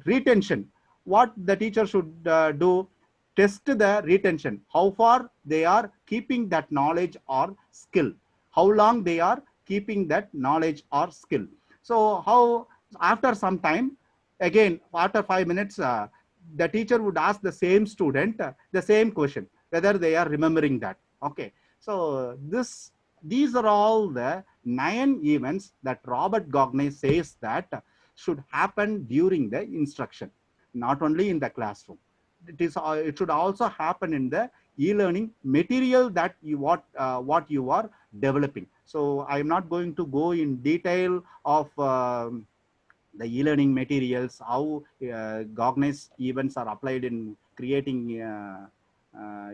retention, what the teacher should do, test the retention, how far they are keeping that knowledge or skill, how long they are keeping that knowledge or skill. So how, after some time, again after 5 minutes, the teacher would ask the same student the same question, whether they are remembering that. Okay, so these are all the 9 events that Robert Gognay says that should happen during the instruction, not only in the classroom. It should also happen in the e-learning material that what you are developing. So I am not going to go in detail of the e-learning materials, how Gognay's events are applied in creating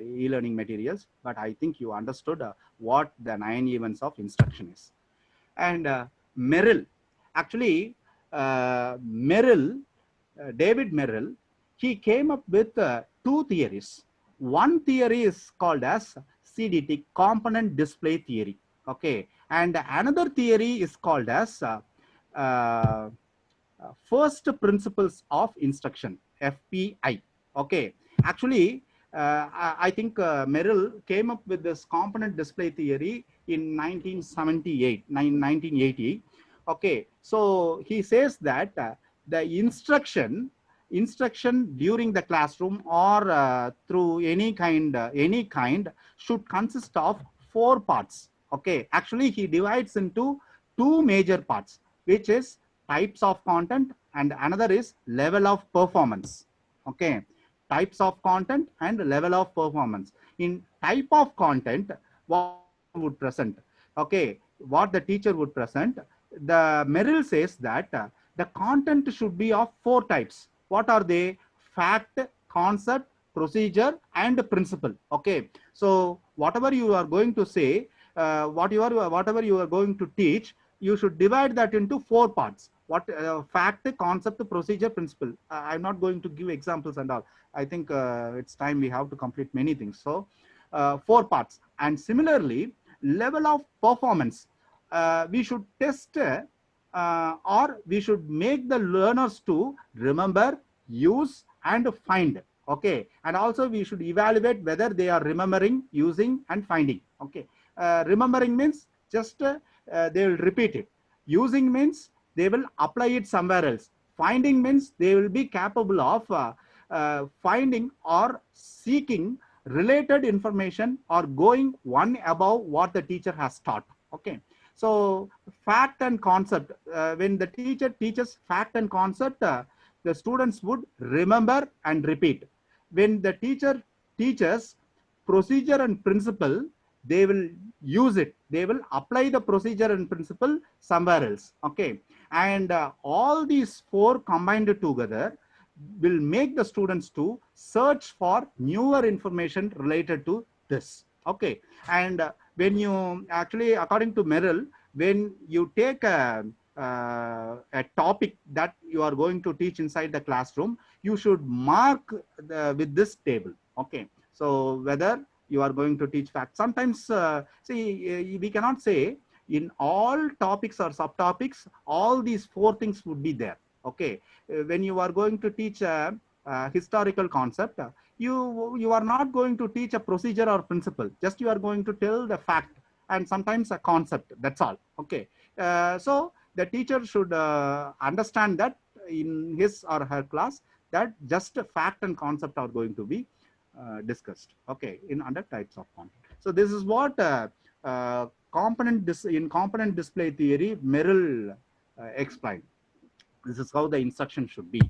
e-learning materials, but I think you understood what the 9 events of instruction is. And Merrill, actually, David Merrill, he came up with 2 theories. One theory is called as CDT, component display theory. Okay, and another theory is called as uh, first principles of instruction, FPI. Okay, actually, I think Merrill came up with this component display theory in 1978, 1980. Okay, so he says that the instruction instruction during the classroom or through any kind should consist of 4 parts. Okay, actually he divides into 2 major parts, which is types of content and another is level of performance. Okay, types of content and level of performance. In type of content, what the teacher would present. Okay, what the teacher would present, the Merrill says that the content should be of 4 types. What are they? Fact, concept, procedure, and principle. Okay, so whatever you are going to say, whatever you are going to teach, you should divide that into 4 parts. What fact, concept, procedure, principle. I'm not going to give examples and all. I think it's time we have to complete many things. So 4 parts. And similarly, level of performance, we should test or we should make the learners to remember, use, and find. Okay, and also we should evaluate whether they are remembering, using, and finding. Okay, remembering means just they will repeat it. Using means they will apply it somewhere else. Finding means they will be capable of finding or seeking related information or going one above what the teacher has taught. Okay, so fact and concept, when the teacher teaches fact and concept, the students would remember and repeat. When the teacher teaches procedure and principle, they will use it, they will apply the procedure and principle somewhere else. Okay, and all these 4 combined together will make the students to search for newer information related to this. Okay, and when you actually, according to Merrill, when you take a topic that you are going to teach inside the classroom, you should mark with this table. Okay, so whether you are going to teach fact, sometimes see, we cannot say in all topics or subtopics all these 4 things would be there. Okay, when you are going to teach a historical concept, you are not going to teach a procedure or principle, just you are going to tell the fact and sometimes a concept, that's all. Okay, so the teacher should understand that in his or her class, that just a fact and concept are going to be discussed. Okay, in under types of content. So this is what in component display theory Merrill explained. This is how the instruction should be.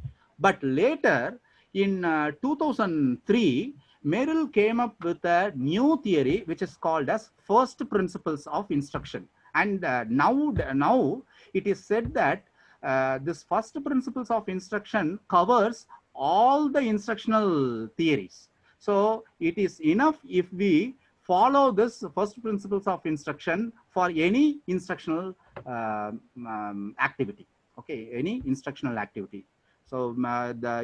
But later in 2003, Merrill came up with a new theory which is called as first principles of instruction. And now it is said that this first principles of instruction covers all the instructional theories. So it is enough if we follow this first principles of instruction for any instructional activity. Okay, any instructional activity. So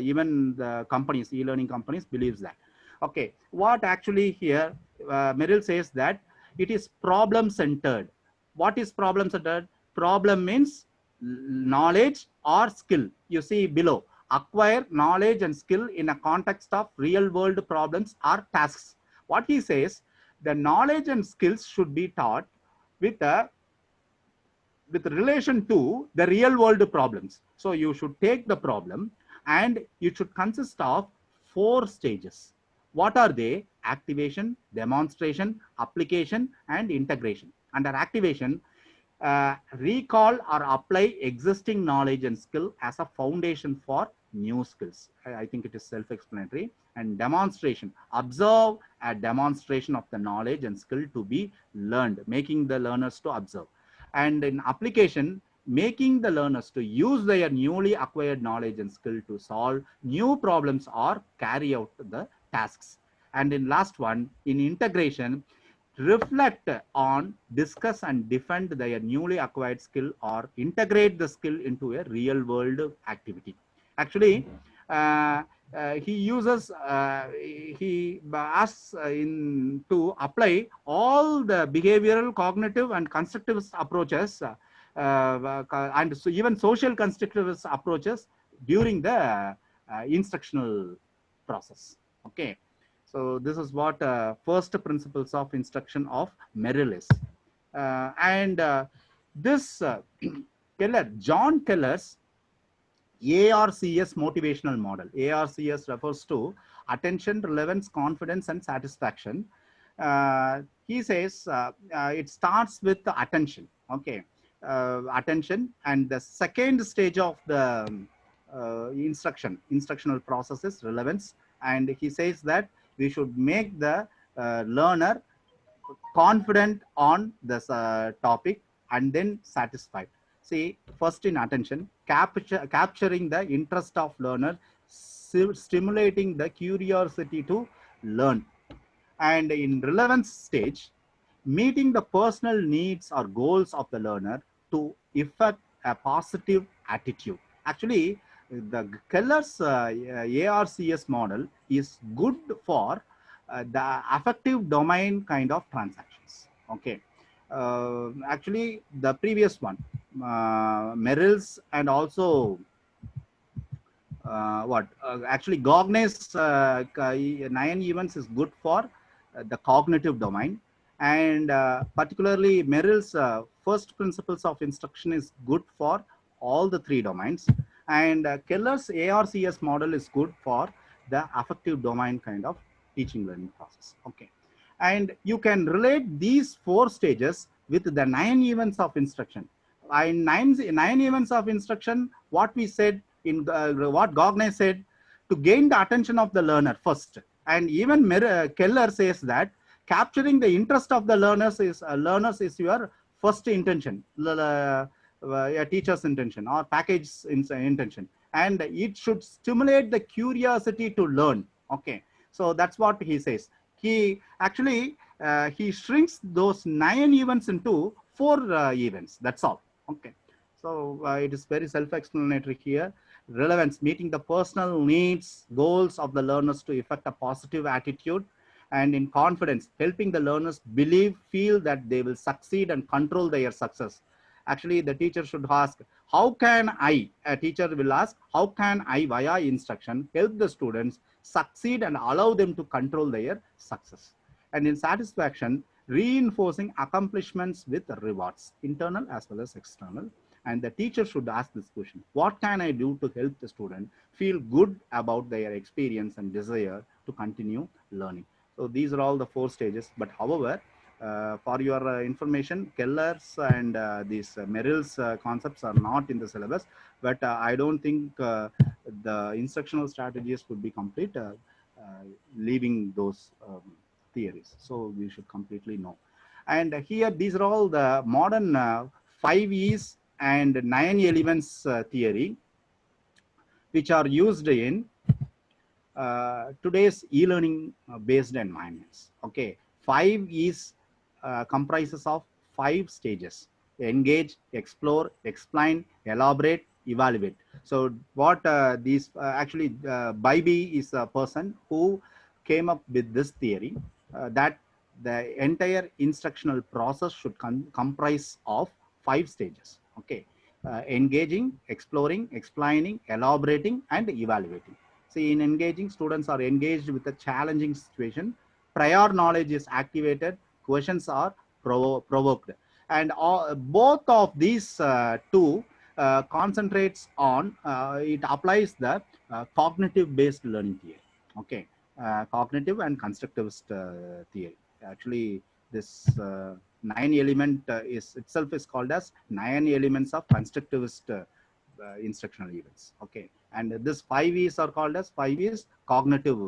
even the companies, e-learning companies believes that. Okay, what actually here Merrill says that it is problem centered. What is problem centered? Problem means knowledge or skill. You see below, acquire knowledge and skill in a context of real world problems or tasks. What he says, the knowledge and skills should be taught with a with relation to the real world problems. So you should take the problem and it should consist of 4 stages. What are they? Activation, demonstration, application, and integration. Under activation, recall or apply existing knowledge and skill as a foundation for new skills. I think it is self-explanatory. And demonstration, observe a demonstration of the knowledge and skill to be learned, making the learners to observe. And in application, making the learners to use their newly acquired knowledge and skill to solve new problems or carry out the tasks. And in last one, in integration, reflect on, discuss, and defend their newly acquired skill or integrate the skill into a real world activity. Actually, he uses, he asks in to apply all the behavioral, cognitive, and constructivist approaches, and so even social constructivist approaches during the instructional process. Okay, so this is what first principles of instruction of Merrill is. And this Keller, John Keller's ARCS motivational model. ARCS refers to attention, relevance, confidence, and satisfaction. He says it starts with the attention. Okay, attention, and the second stage of the instructional process is relevance. And he says that we should make the learner confident on this topic and then satisfied. See, first in attention, capturing the interest of learner, stimulating the curiosity to learn. And in relevance stage, meeting the personal needs or goals of the learner to effect a positive attitude. Actually, the Keller's ARCS model is good for the affective domain kind of transactions. Okay. Actually, the previous one, Merrill's, and also actually Gognay's 9 events is good for the cognitive domain, and particularly Merrill's first principles of instruction is good for all the three domains, and Keller's ARCS model is good for the affective domain kind of teaching learning process. Okay, and you can relate these 4 stages with the 9 events of instruction. In nine events of instruction, what we said in what Gognay said, to gain the attention of the learner first. And even Keller says that capturing the interest of the learners is your first intention, a teacher's intention or package intention, and it should stimulate the curiosity to learn. Okay, so that's what he says. He actually he shrinks those 9 events into 4 events. That's all. Okay, so it is very self-explanatory here. Relevance, meeting the personal needs, goals of the learners to effect a positive attitude. And in confidence, helping the learners believe, feel that they will succeed and control their success. Actually, the teacher should ask, how can I, a teacher will ask, how can I, via instruction, help the students succeed and allow them to control their success. And in satisfaction, reinforcing accomplishments with rewards, internal as well as external. And the teacher should ask this question: what can I do to help the student feel good about their experience and desire to continue learning? So these are all the 4 stages. But however, for your information, Keller's and these Merrill's concepts are not in the syllabus, but I don't think the instructional strategies would be complete leaving those theories. So we should completely know. And here, these are all the modern 5 E's and 9 elements theory, which are used in today's e-learning based environments. Okay, 5 E's comprises of 5 stages: engage, explore, explain, elaborate, evaluate. So what these actually Bybee is a person who came up with this theory, that the entire instructional process should comprise of 5 stages. Okay, engaging, exploring, explaining, elaborating, and evaluating. See, in engaging, students are engaged with a challenging situation. Prior knowledge is activated. Questions are provoked. And both of these two concentrates on, it applies the cognitive-based learning theory. Okay, cognitive and constructivist theory. Actually, this 9 element is itself is called as 9 elements of constructivist instructional events. Okay, and this 5 E's are called as 5 E's cognitive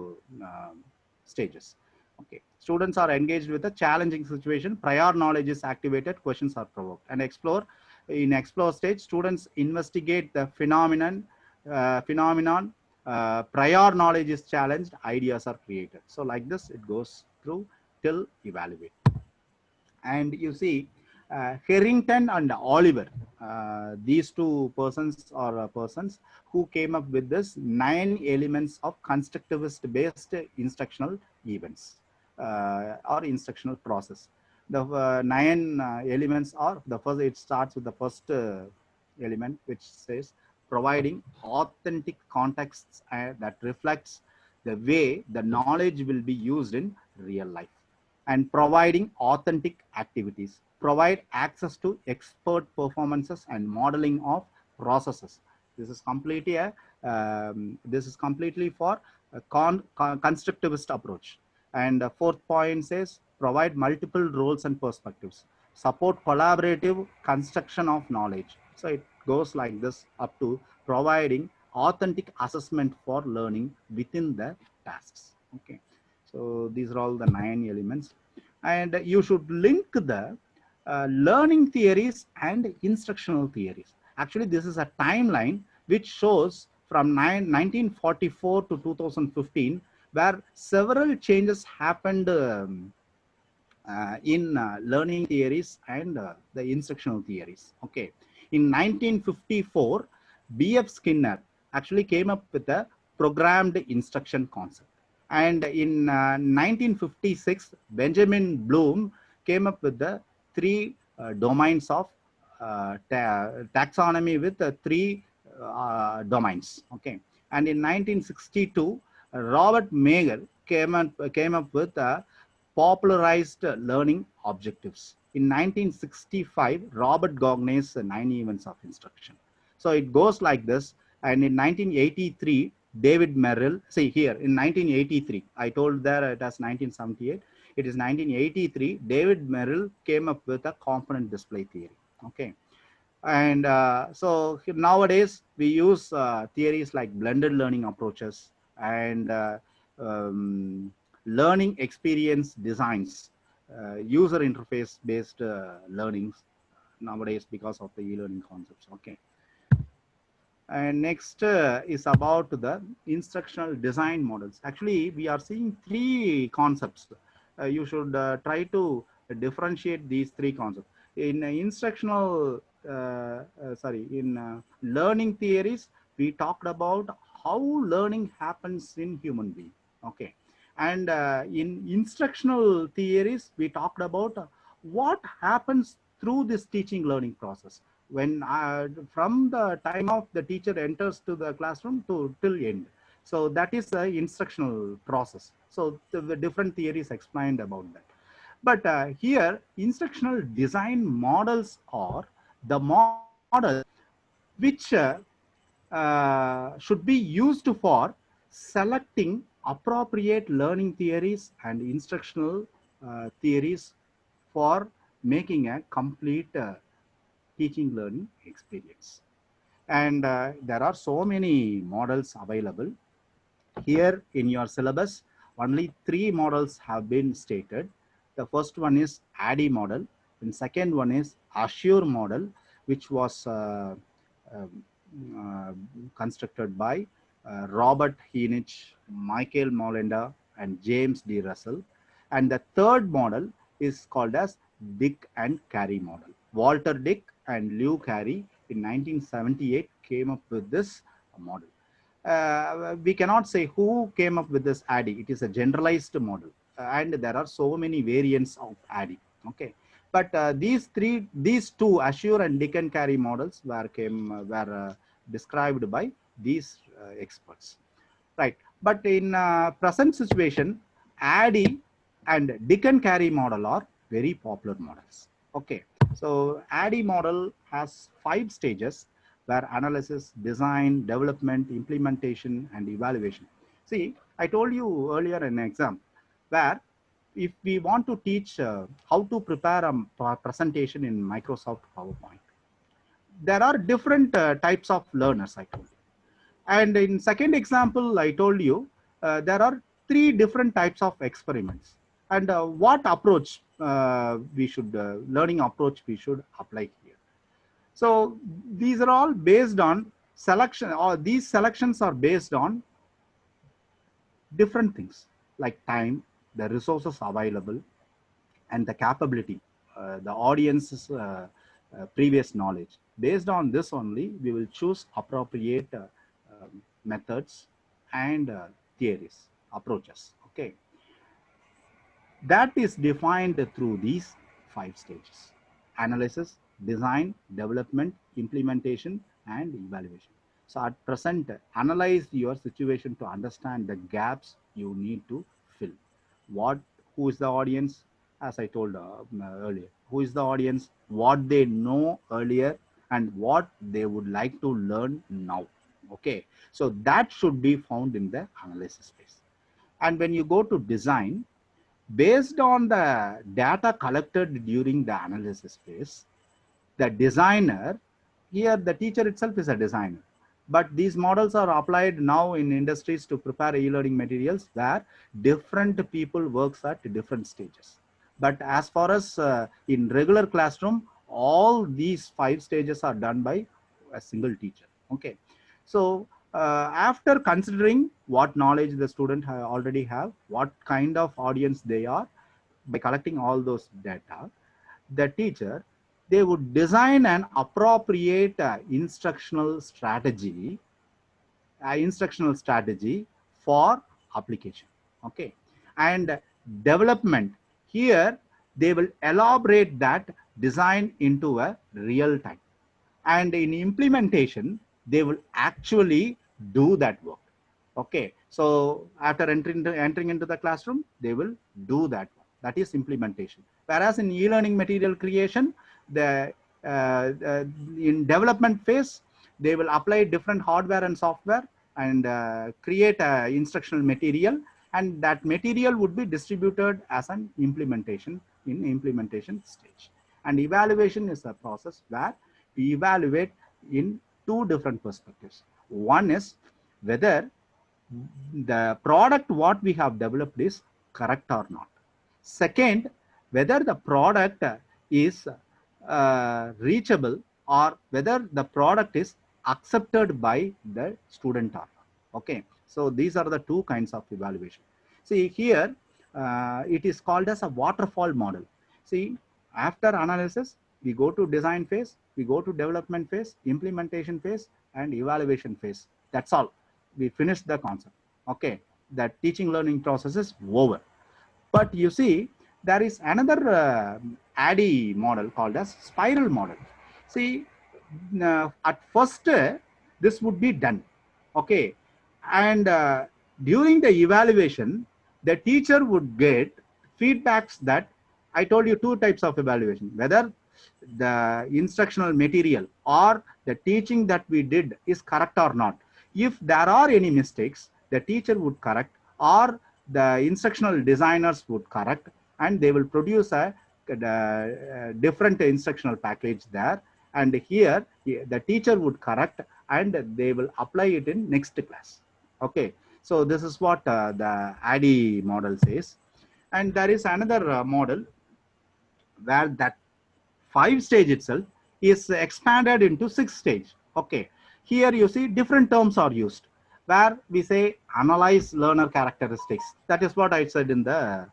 stages. Okay, students are engaged with a challenging situation. Prior knowledge is activated. Questions are provoked. And explore. In explore stage, students investigate the phenomenon. Prior knowledge is challenged. Ideas are created. So like this, it goes through till evaluate. And you see, Harrington and Oliver, these two persons are persons who came up with this 9 elements of constructivist based instructional events or instructional process. The 9 elements are, the first, it starts with the first element, which says providing authentic contexts that reflects the way the knowledge will be used in real life. And providing authentic activities, provide access to expert performances and modeling of processes. This is completely a this is completely for a constructivist approach. And fourth point says provide multiple roles and perspectives, support collaborative construction of knowledge. So it goes like this up to providing authentic assessment for learning within the tasks. Okay, so these are all the 9 elements, and you should link the learning theories and instructional theories. Actually, this is a timeline which shows from 1944 to 2015, where several changes happened in learning theories and the instructional theories. Okay, in 1954, B.F. Skinner actually came up with a programmed instruction concept, and in 1956, Benjamin Bloom came up with the three domains of taxonomy with three domains. Okay, and in 1962, Robert Meagher came up with popularized learning objectives. In 1965, Robert Gogne's 9 events of instruction. So it goes like this. And in 1983, David Merrill, see here, in 1983, I told there it as 1978. It is 1983, David Merrill came up with a component display theory. Okay. And so nowadays we use theories like blended learning approaches and learning experience designs, user interface based learnings nowadays because of the e-learning concepts. Okay. And next is about the instructional design models. Actually, we are seeing three concepts. You should try to differentiate these three concepts. In in learning theories, we talked about how learning happens in human being. Okay. And in instructional theories, we talked about what happens through this teaching learning process when from the time of the teacher enters to the classroom to till end. So that is the instructional process. So the different theories explained about that. But here instructional design models are the models which should be used for selecting appropriate learning theories and instructional theories for making a complete teaching learning experience. And there are so many models available here in your syllabus. Only three models have been stated. The first one is ADDIE model, and second one is Assure model, which was um, uh, constructed by Robert Heinich, Michael Molenda, and James D. Russell. And the third model is called as Dick and Carey model. Walter Dick and Lew Carey in 1978 came up with this model. We cannot say who came up with this ADDIE. It is a generalized model, and there are so many variants of ADDIE. Okay, but these two, Assure and Dick and Carey models, were described by these experts, right? But in present situation, ADDIE and Dick and Carey model are very popular models. Okay, so ADDIE model has 5 stages where analysis, design, development, implementation, and evaluation. See, I told you earlier in an exam where if we want to teach how to prepare a presentation in Microsoft PowerPoint, there are different types of learners, I told you. And in second example, I told you there are 3 different types of experiments. And what approach learning approach we should apply here. So these are all based on selection, or these selections are based on different things like time, the resources available, and the capability, the audience's previous knowledge. Based on this only, we will choose appropriate methods and theories, approaches. Okay, that is defined through these 5 stages: analysis, design, development, implementation, and evaluation. So at present, analyze your situation to understand the gaps you need to fill. What, who is the audience? As I told earlier, who is the audience? What they know earlier, and what they would like to learn now. Okay, so that should be found in the analysis phase. And when you go to design, based on the data collected during the analysis phase, the designer, here the teacher itself is a designer, but these models are applied now in industries to prepare e-learning materials where different people works at different stages. But as far as in regular classroom, all these 5 stages are done by a single teacher. Okay, so after considering what knowledge the student already have, what kind of audience they are, by collecting all those data, the teacher, they would design an appropriate instructional strategy for application. Okay, and development, here they will elaborate that design into a real time, and in implementation they will actually do that work. Okay, so after entering into the classroom, they will do that work. That is implementation. Whereas in e-learning material creation, the in development phase, they will apply different hardware and software and create a instructional material, and that material would be distributed as an implementation in implementation stage. And evaluation is a process where we evaluate in two different perspectives. One is whether the product what we have developed is correct or not. Second, whether the product is reachable, or whether the product is accepted by the student or not. Okay, so these are the two kinds of evaluation. See here, it is called as a waterfall model. See, after analysis, we go to design phase, we go to development phase, implementation phase, and evaluation phase. That's all. We finished the concept. Okay, that teaching learning process is over. But you see, there is another ADDIE model called as spiral model. See, at first, this would be done. Okay, and during the evaluation, the teacher would get feedbacks that I told you two types of evaluation, whether the instructional material or the teaching that we did is correct or not. If there are any mistakes, the teacher would correct, or the instructional designers would correct, and they will produce a different instructional package there. And here the teacher would correct, and they will apply it in next class. Okay, so this is what the ADDIE model says. And there is another model where that 5 stage itself is expanded into 6 stage. Okay, here you see different terms are used, where we say analyze learner characteristics. That is what I said in the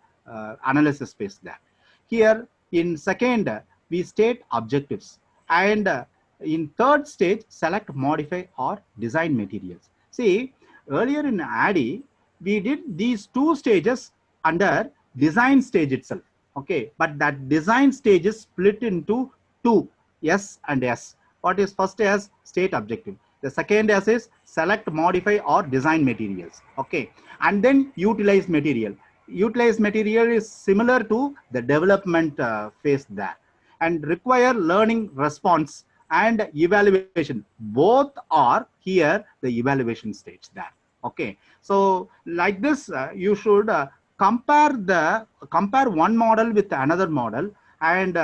analysis phase there. Here in second, we state objectives, and in third stage, select, modify, or design materials. See, earlier in ADDIE, we did these 2 stages under design stage itself. Okay, but that design stage is split into two, S and S. What is first S? State objective. The second S is select, modify, or design materials. Okay, and then utilize material. Utilize material is similar to the development phase there, and require learning response and evaluation. Both are here the evaluation stage there. Okay, so like this, you should compare one model with another model, and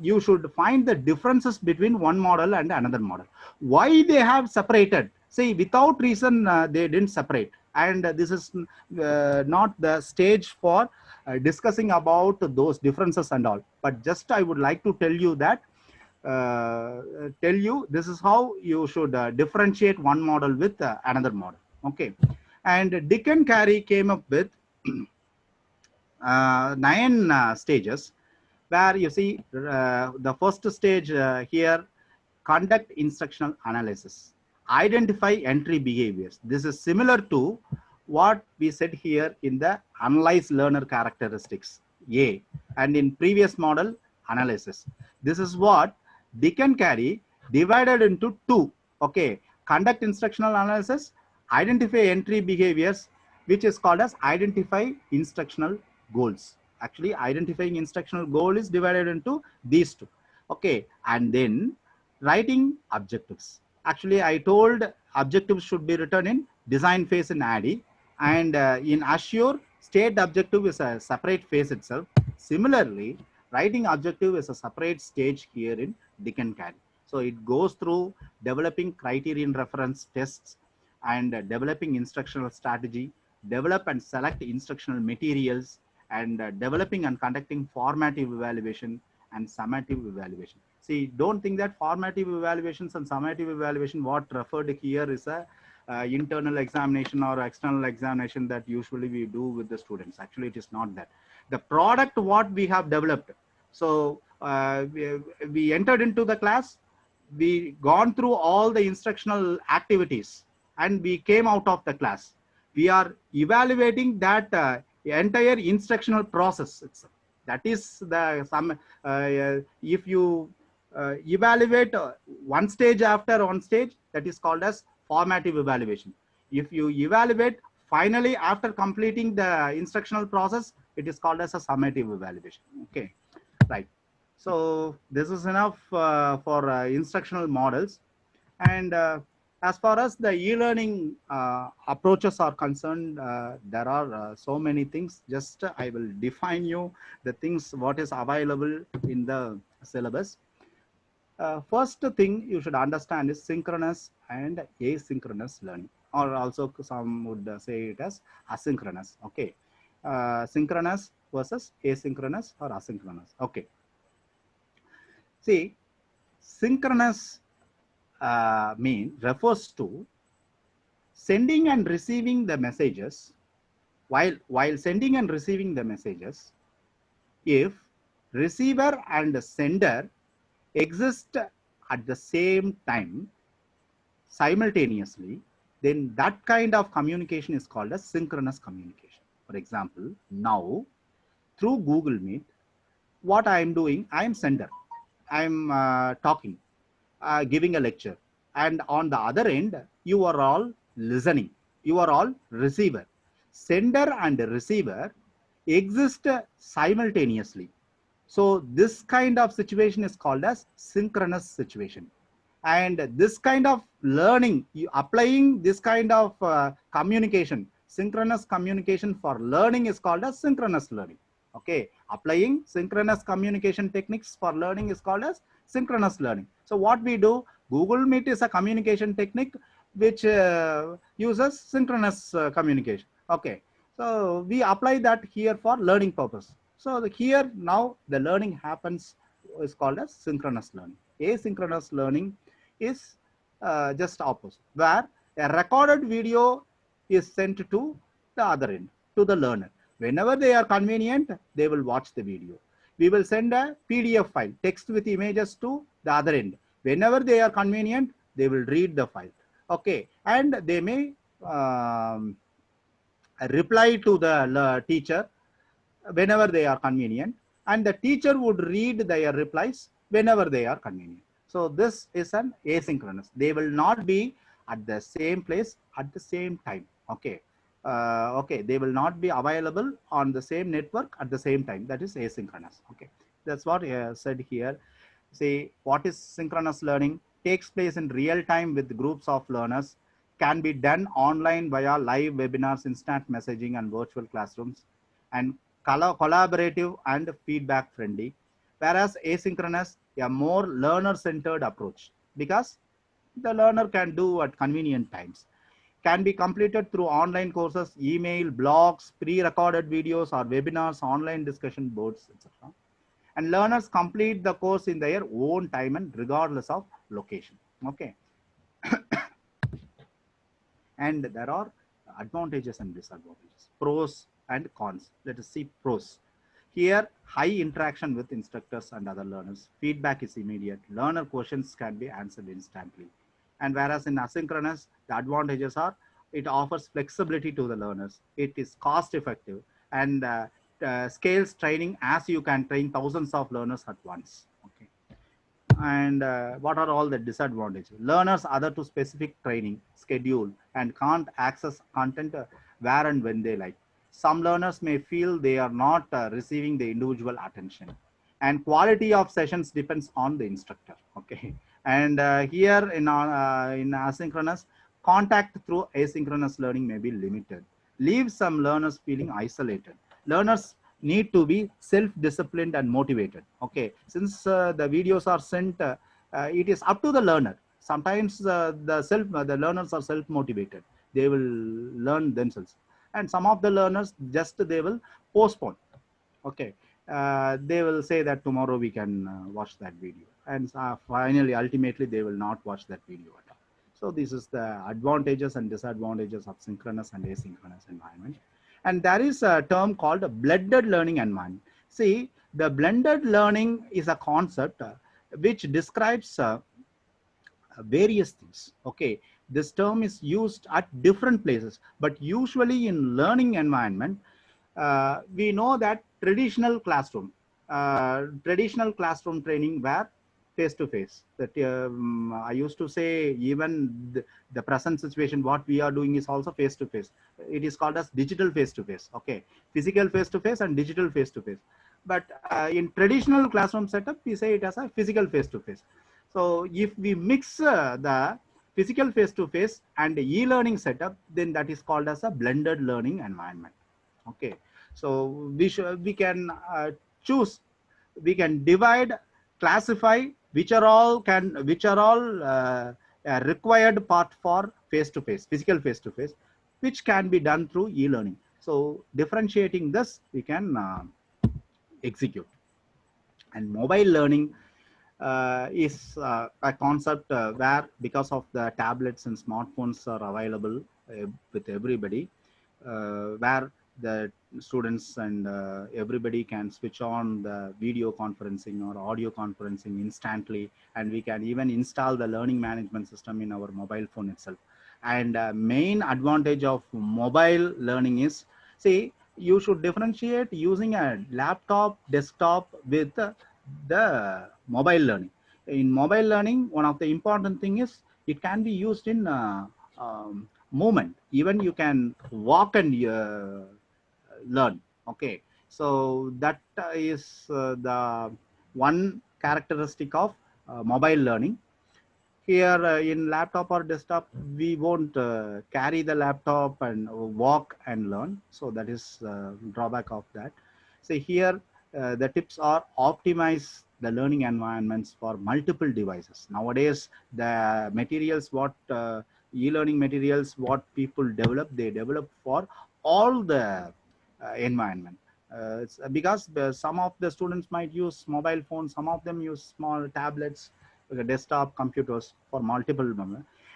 you should find the differences between one model and another model. Why they have separated? See, without reason they didn't separate, and this is not the stage for discussing about those differences and all. But just I would like to tell you this is how you should differentiate one model with another model. Okay, and Dick and Carey came up with 9 stages, where you see the first stage here, conduct instructional analysis, identify entry behaviors. This is similar to what we said here in the analyze learner characteristics A, and in previous model analysis. This is what Dick and Carey divided into two. Okay, conduct instructional analysis, identify entry behaviors, which is called as identify instructional goals. Actually, identifying instructional goal is divided into these two. Okay, and then Writing objectives. Actually, I told objectives should be written in design phase in ADDIE, and in Azure, state objective is a separate phase itself. Similarly, writing objective is a separate stage here in Dick and Carry. So it goes through developing criterion reference tests and developing instructional strategy, develop and select instructional materials, and developing and conducting formative evaluation and summative evaluation. See, don't think that formative evaluations and summative evaluation, what referred here is a internal examination or external examination that usually we do with the students. Actually, it is not that. The product what we have developed. So we entered into the class, we gone through all the instructional activities, and we came out of the class. We are evaluating that entire instructional process itself. That is the some. If you evaluate one stage after one stage, that is called as formative evaluation. If you evaluate finally after completing the instructional process, it is called as a summative evaluation. Okay, right. So this is enough for instructional models. And as far as the e-learning approaches are concerned, there are so many things. Just I will define you the things what is available in the syllabus. First thing you should understand is synchronous and asynchronous learning, or also some would say it as asynchronous. Okay, synchronous versus asynchronous or asynchronous. Okay, see, synchronous refers to sending and receiving the messages. While sending and receiving the messages, if receiver and sender exist at the same time simultaneously, then that kind of communication is called as synchronous communication. For example, now through Google Meet, what I am doing, I am sender. I am talking, giving a lecture, and on the other end, you are all listening. You are all receiver. Sender and receiver exist simultaneously. So this kind of situation is called as synchronous situation. And this kind of learning, you applying this kind of communication, synchronous communication for learning is called as synchronous learning. Okay, applying synchronous communication techniques for learning is called as synchronous learning. So what we do, Google Meet is a communication technique which uses synchronous communication. Okay, so we apply that here for learning purpose. So here now the learning happens is called as synchronous learning. Asynchronous learning is just opposite, where a recorded video is sent to the other end, to the learner. Whenever they are convenient, they will watch the video. We will send a PDF file, text with images, to the other end. Whenever they are convenient, they will read the file. Okay, and they may reply to the teacher whenever they are convenient, and the teacher would read their replies whenever they are convenient. So this is an asynchronous. They will not be at the same place at the same time. Okay. Okay, they will not be available on the same network at the same time. That is asynchronous. Okay, that's what I said here. Say, what is synchronous learning? Takes place in real time with groups of learners, can be done online via live webinars, instant messaging, and virtual classrooms, and collaborative and feedback friendly. Whereas asynchronous, a more learner centered approach, because the learner can do at convenient times, can be completed through online courses, email, blogs, pre-recorded videos, or webinars, online discussion boards, etc. And learners complete the course in their own time and regardless of location. Okay. And there are advantages and disadvantages, pros and cons. Let us see pros. Here, high interaction with instructors and other learners. Feedback is immediate. Learner questions can be answered instantly. And whereas in asynchronous, the advantages are it offers flexibility to the learners. It is cost effective and scales training, as you can train thousands of learners at once. Okay. And what are all the disadvantages? Learners other to specific training schedule and can't access content where and when they like. Some learners may feel they are not receiving the individual attention, and quality of sessions depends on the instructor. Okay. And here in asynchronous, contact through asynchronous learning may be limited. Leave some learners feeling isolated. Learners need to be self-disciplined and motivated. Okay, since the videos are sent, it is up to the learner. Sometimes the learners are self-motivated. They will learn themselves, and some of the learners just they will postpone. Okay, they will say that tomorrow we can watch that video, and finally ultimately they will not watch that video at all. So this is the advantages and disadvantages of synchronous and asynchronous environment. And there is a term called a blended learning environment. See, the blended learning is a concept which describes various things. Okay, this term is used at different places, but usually in learning environment, we know that traditional classroom training were face to face. That I used to say, even the present situation, what we are doing is also face to face. It is called as digital face to face. Okay, physical face to face and digital face to face. But in traditional classroom setup, we say it as a physical face to face. So if we mix the physical face to face and e-learning setup, then that is called as a blended learning environment. Okay, so we can choose, we can divide, classify which are all required part for face to face, physical face to face, which can be done through e-learning. So differentiating this, we can execute. And mobile learning is a concept where, because of the tablets and smartphones are available with everybody, where the students and everybody can switch on the video conferencing or audio conferencing instantly, and we can even install the learning management system in our mobile phone itself. And main advantage of mobile learning is, see, you should differentiate using a laptop, desktop with the mobile learning. In mobile learning, one of the important thing is it can be used in movement. Even you can walk and learn. Okay, so that is the one characteristic of mobile learning. Here in laptop or desktop, we won't carry the laptop and walk and learn, so that is drawback of that. So here the tips are: optimize the learning environments for multiple devices. Nowadays the materials, what e-learning materials what people develop, they develop for all the environment. It's because some of the students might use mobile phones, some of them use small tablets, desktop computers for multiple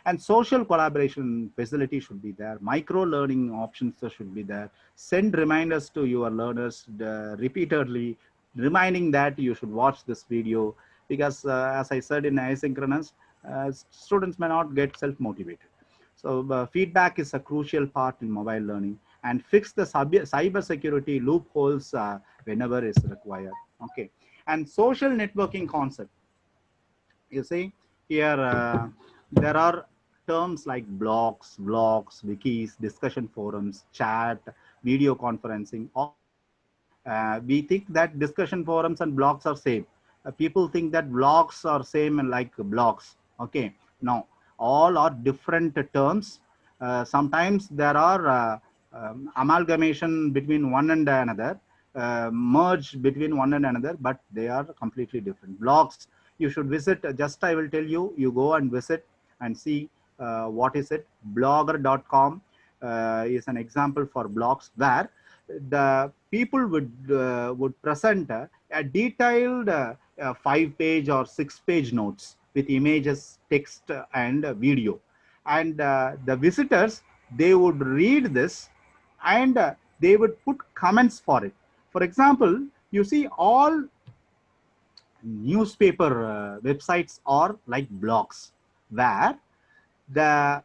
and social collaboration facility should be there. Micro learning options should be there. Send reminders to your learners repeatedly, reminding that you should watch this video, because as I said, in asynchronous, students may not get self motivated. So feedback is a crucial part in mobile learning. And fix the cyber security loopholes whenever is required. Okay, and social networking concept, you see here there are terms like blogs, vlogs, wikis, discussion forums, chat, video conferencing, all same. We think that discussion forums and blogs are same. People think that vlogs are same and like blogs. Okay, no, all are different terms. Sometimes there are amalgamation between one and another, merge between one and another, but they are completely different. Blogs, you should visit, just I will tell you, you go and visit and see what is it. Blogger.com is an example for blogs, where the people would present a detailed 5-page or 6-page notes with images, text, and video. And the visitors, they would read this, and they would put comments for it. For example, you see, all newspaper websites are like blogs, where the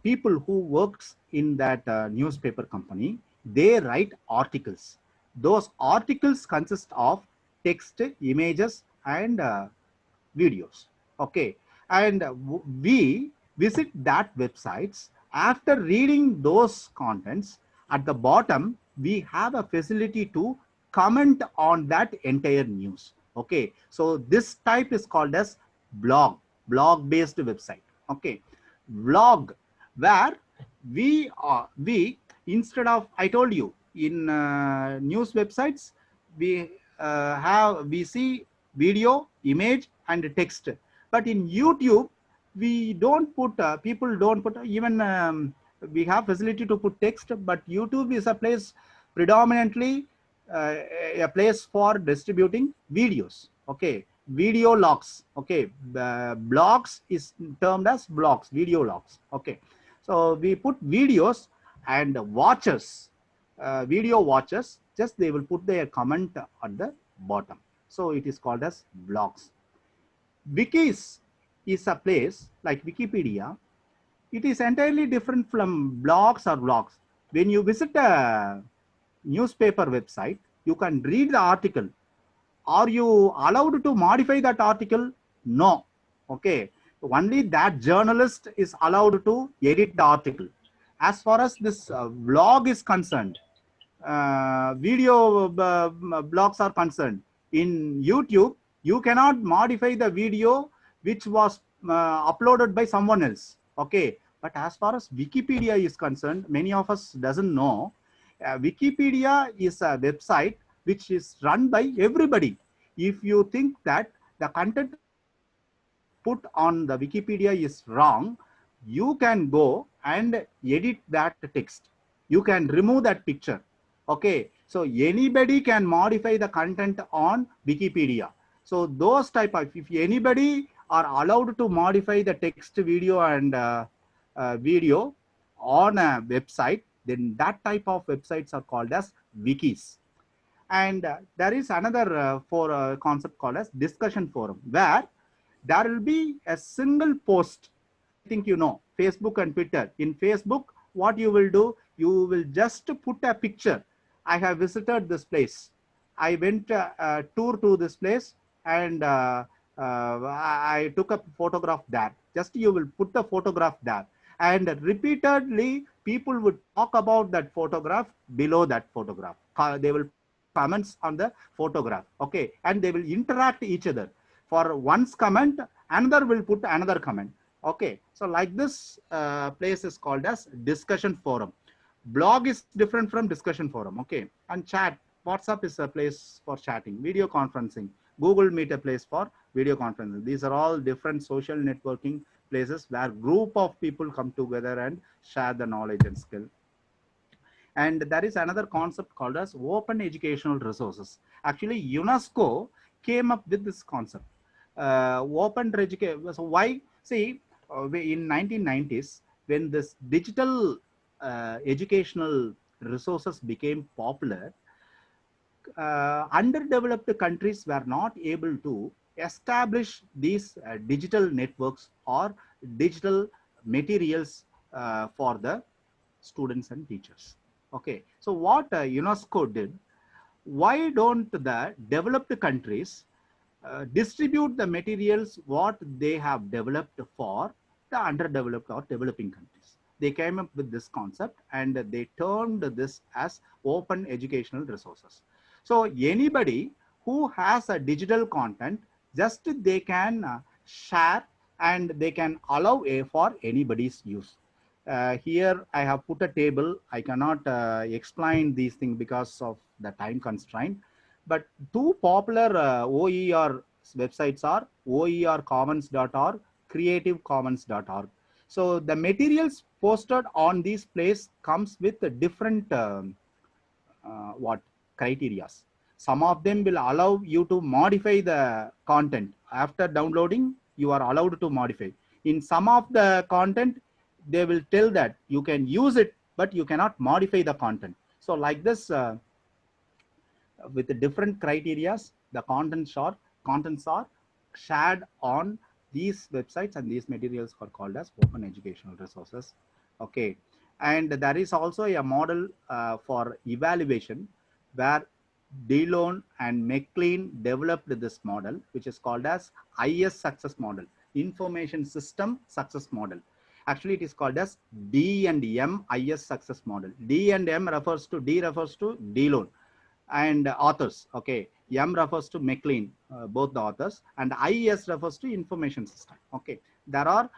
people who works in that newspaper company, they write articles. Those articles consist of text, images, and videos. Okay, and we visit that websites. After reading those contents, at the bottom we have a facility to comment on that entire news. Okay, so this type is called as blog based website. Okay, vlog, where we instead of, I told you, in news websites we we see video, image and text, but in YouTube we don't put people don't put even we have facility to put text, but YouTube is a place predominantly uh, a place for distributing videos. Okay, video logs. Okay, the blogs is termed as blogs, video logs. Okay, so we put videos, and watchers, video watchers, just they will put their comment at the bottom. So it is called as blogs. Wikis is a place like Wikipedia. It is entirely different from blogs or blogs. When you visit a newspaper website, you can read the article. Are you allowed to modify that article? No. Okay. Only that journalist is allowed to edit the article. As far as this blog is concerned, video blogs are concerned, in YouTube, you cannot modify the video which was uploaded by someone else. Okay. But as far as Wikipedia is concerned, many of us doesn't know. Wikipedia is a website which is run by everybody. If you think that the content put on the Wikipedia is wrong, you can go and edit that text. You can remove that picture. Okay, so anybody can modify the content on Wikipedia. So those type of, if anybody are allowed to modify the text, video and video on a website, then that type of websites are called as wikis. And there is another for concept called as discussion forum, where there will be a single post. I think you know Facebook and Twitter. In Facebook, what you will do, you will just put a picture. I have visited this place. I went a tour to this place, and I took a photograph there. Just you will put the photograph there, and repeatedly people would talk about that photograph below that photograph. They will put comments on the photograph. Okay, and they will interact each other. For one's comment, another will put another comment. Okay, so like this place is called as discussion forum. Blog is different from discussion forum. Okay, and chat, WhatsApp is a place for chatting. Video conferencing, Google Meet a place for video conferencing. These are all different social networking places where group of people come together and share the knowledge and skill. And there is another concept called as open educational resources. Actually, UNESCO came up with this concept. Open education. So why? See, in 1990s, when this digital educational resources became popular, underdeveloped countries were not able to establish these digital networks or digital materials for the students and teachers. Okay, so what UNESCO did, why don't the developed countries distribute the materials what they have developed for the underdeveloped or developing countries? They came up with this concept and they termed this as open educational resources. So anybody who has a digital content, just they can share and they can allow for anybody's use. Here I have put a table. I cannot explain these things because of the time constraint. But two popular OER websites are oercommons.org, creativecommons.org. So the materials posted on these place comes with different what criterias. Some of them will allow you to modify the content after downloading. You are allowed to modify. In some of the content, they will tell that you can use it, but you cannot modify the content. So like this, with the different criterias, the contents are shared on these websites, and these materials are called as open educational resources. Okay, and there is also a model for evaluation where DeLone and McLean developed this model, which is called as IS success model, information system success model. Actually, it is called as D and M IS success model. D and M refers to DeLone and authors. Okay, M refers to McLean, both the authors, and IS refers to information system. Okay, there are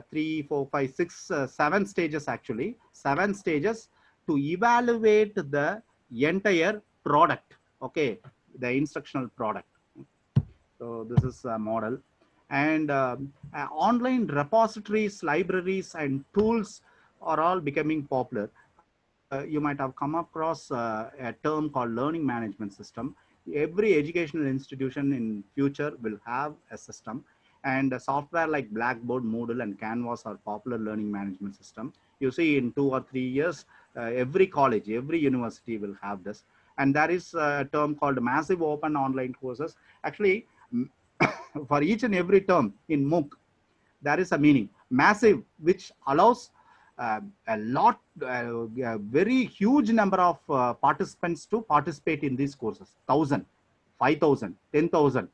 3, 4, 5, 6, 7 stages actually, 7 stages to evaluate the entire product. Okay, the instructional product. So this is a model, and online repositories, libraries, and tools are all becoming popular. You might have come across a term called learning management system. Every educational institution in future will have a system, and software like Blackboard, Moodle, and Canvas are popular learning management system. You see, in 2 or 3 years, every college, every university will have this. And there is a term called massive open online courses. Actually, for each and every term in MOOC, there is a meaning. Massive, which allows a lot, a very huge number of participants to participate in these courses. 1,000, 5,000, 10,000,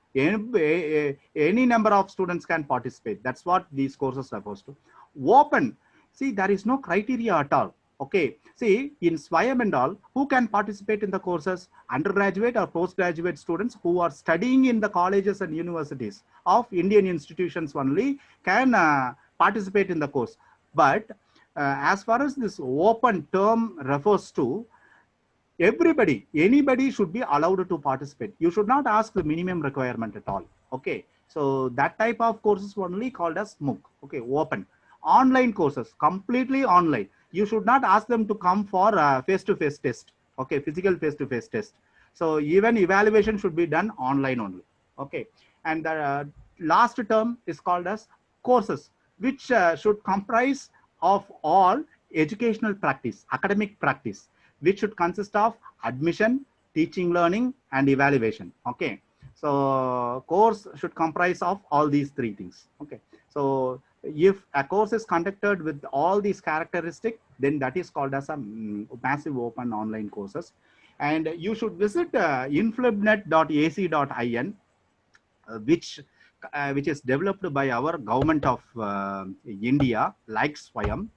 any number of students can participate. That's what these courses refers to. Open, see, there is no criteria at all. Okay, see, in SWAYAM and all, who can participate in the courses? Undergraduate or postgraduate students who are studying in the colleges and universities of Indian institutions only can participate in the course. But as far as this open term refers to, everybody, anybody should be allowed to participate. You should not ask the minimum requirement at all. Okay, so that type of courses only called as MOOC. Okay, open. Online courses, completely online. You should not ask them to come for face-to-face test. Okay, physical face-to-face test. So even evaluation should be done online only. Okay, and the last term is called as courses, which should comprise of all educational practice, academic practice, which should consist of admission, teaching, learning, and evaluation. Okay, so course should comprise of all these 3 things. Okay, so if a course is conducted with all these characteristics, then that is called as a massive open online courses. And you should visit inflibnet.ac.in, which is developed by our government of India, like SWAYAM.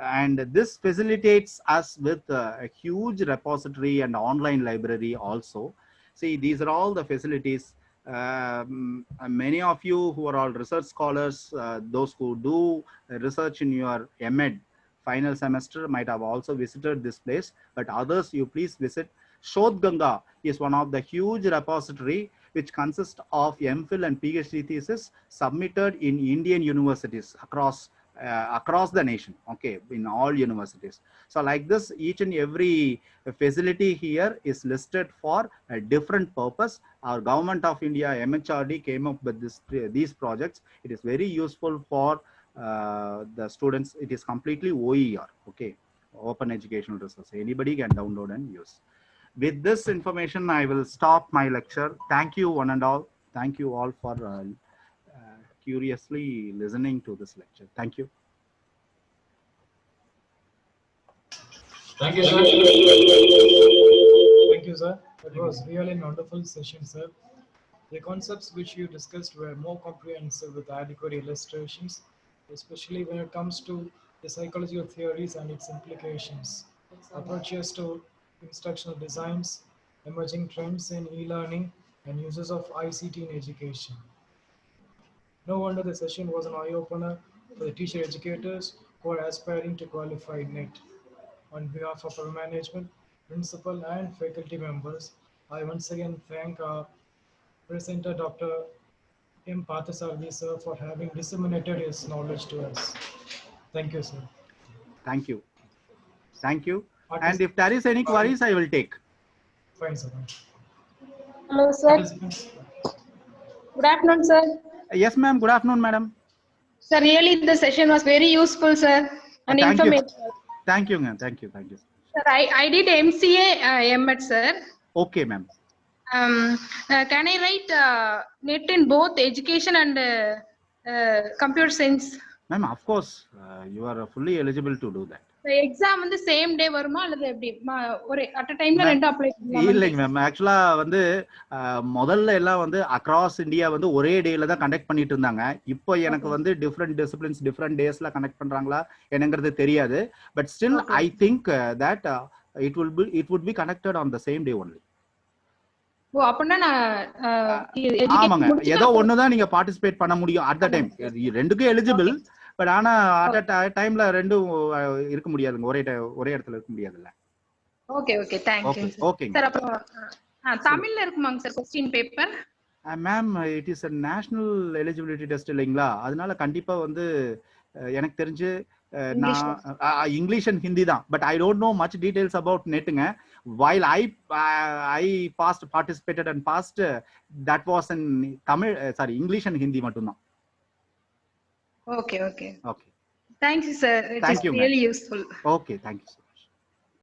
And this facilitates us with a huge repository and online library also. See, these are all the facilities. Many of you who are all research scholars, those who do research in your MEd final semester might have also visited this place, but others, you please visit. Shodh Ganga is one of the huge repository which consists of MPhil and PhD thesis submitted in Indian universities across the nation. Okay, in all universities. So like this, each and every facility here is listed for a different purpose. Our government of India, MHRD, came up with these projects. It is very useful for the students. It is completely OER. Okay, open educational resource. Anybody can download and use. With this information, I will stop my lecture. Thank you, one and all. Thank you all for curiously listening to this lecture. Thank you. Thank you, sir. Thank you, sir. It was really a wonderful session, sir. The concepts which you discussed were more comprehensive with adequate illustrations, especially when it comes to the psychology of theories and its implications, approaches to instructional designs, emerging trends in e-learning, and uses of ICT in education. No wonder the session was an eye-opener for the teacher educators who are aspiring to qualify NET. On behalf of our management, principal, and faculty members, I once again thank our presenter, Dr. M. Pathasarthi, sir, for having disseminated his knowledge to us. Thank you, sir. Thank you. Thank you. Partic- And if there is any queries, I will take. Fine, sir. Hello, sir. Participants, Good afternoon, sir. Yes, ma'am. Good afternoon, madam. Sir, really the session was very useful, sir, and Thank you. informative. Thank you, ma'am. Thank you. Thank you. Sir, I did MCA MEd, sir. Okay, ma'am. Can I write NET in both education and computer science? Ma'am, of course, you are fully eligible to do that. The exam வந்து same day வருமா அல்லது எப்படி ஒரு at a timeல ரெண்டு apply இல்லைங்க ma'am. ஆக்சுவலா வந்து முதல்ல எல்லாம் வந்து அக்ராஸ் இந்தியா வந்து ஒரே டேல தான் கண்டக்ட் பண்ணிட்டு இருந்தாங்க. இப்போ எனக்கு வந்து டிஃப்ரெண்ட் டிசிப்ளின்ஸ் டிஃப்ரெண்ட் டேஸ்ல கண்டக்ட் பண்றாங்களா என்னங்கிறது தெரியாது. But still I think that it would be connected on the same day only. ஓ அப்படின்னா நான் ஆமாங்க, education முடிச்சுட்டு ஏதோ அப்புறம் ஒண்ணுதான் நீங்க பார்ட்டிசிபேட் பண்ண முடியும் அட் த டைம். ரெண்டுக்கும் எலிஜிபிள். ஓகே பட் ஆனா அட் அ டைம்ல ரெண்டும் இருக்க முடியாதுங்க, ஒரே இடத்துல இருக்க முடியாதுல்ல. Okay okay thank you okay, sir. ஓகேங்க. சார் அப்புறம் சொல்லுங்க. தமிழ்ல இருக்குமாங்க sir question paper? Ma'am, it is a national eligibility test இல்லைங்களா, அதனால கண்டிப்பா வந்து எனக்கு தெரிஞ்சு இங்கிலீஷ்ல. நான் இங்கிலீஷ் அண்ட் ஹிந்தி தான். But I don't know much details about நெட்டுங்க. While I passed participated and passed, that was in Tamil, sorry, English and Hindi மட்டும்தான். Okay okay okay, thank you sir. It is தேங்க்யூங்க. Really useful. Okay, thank you.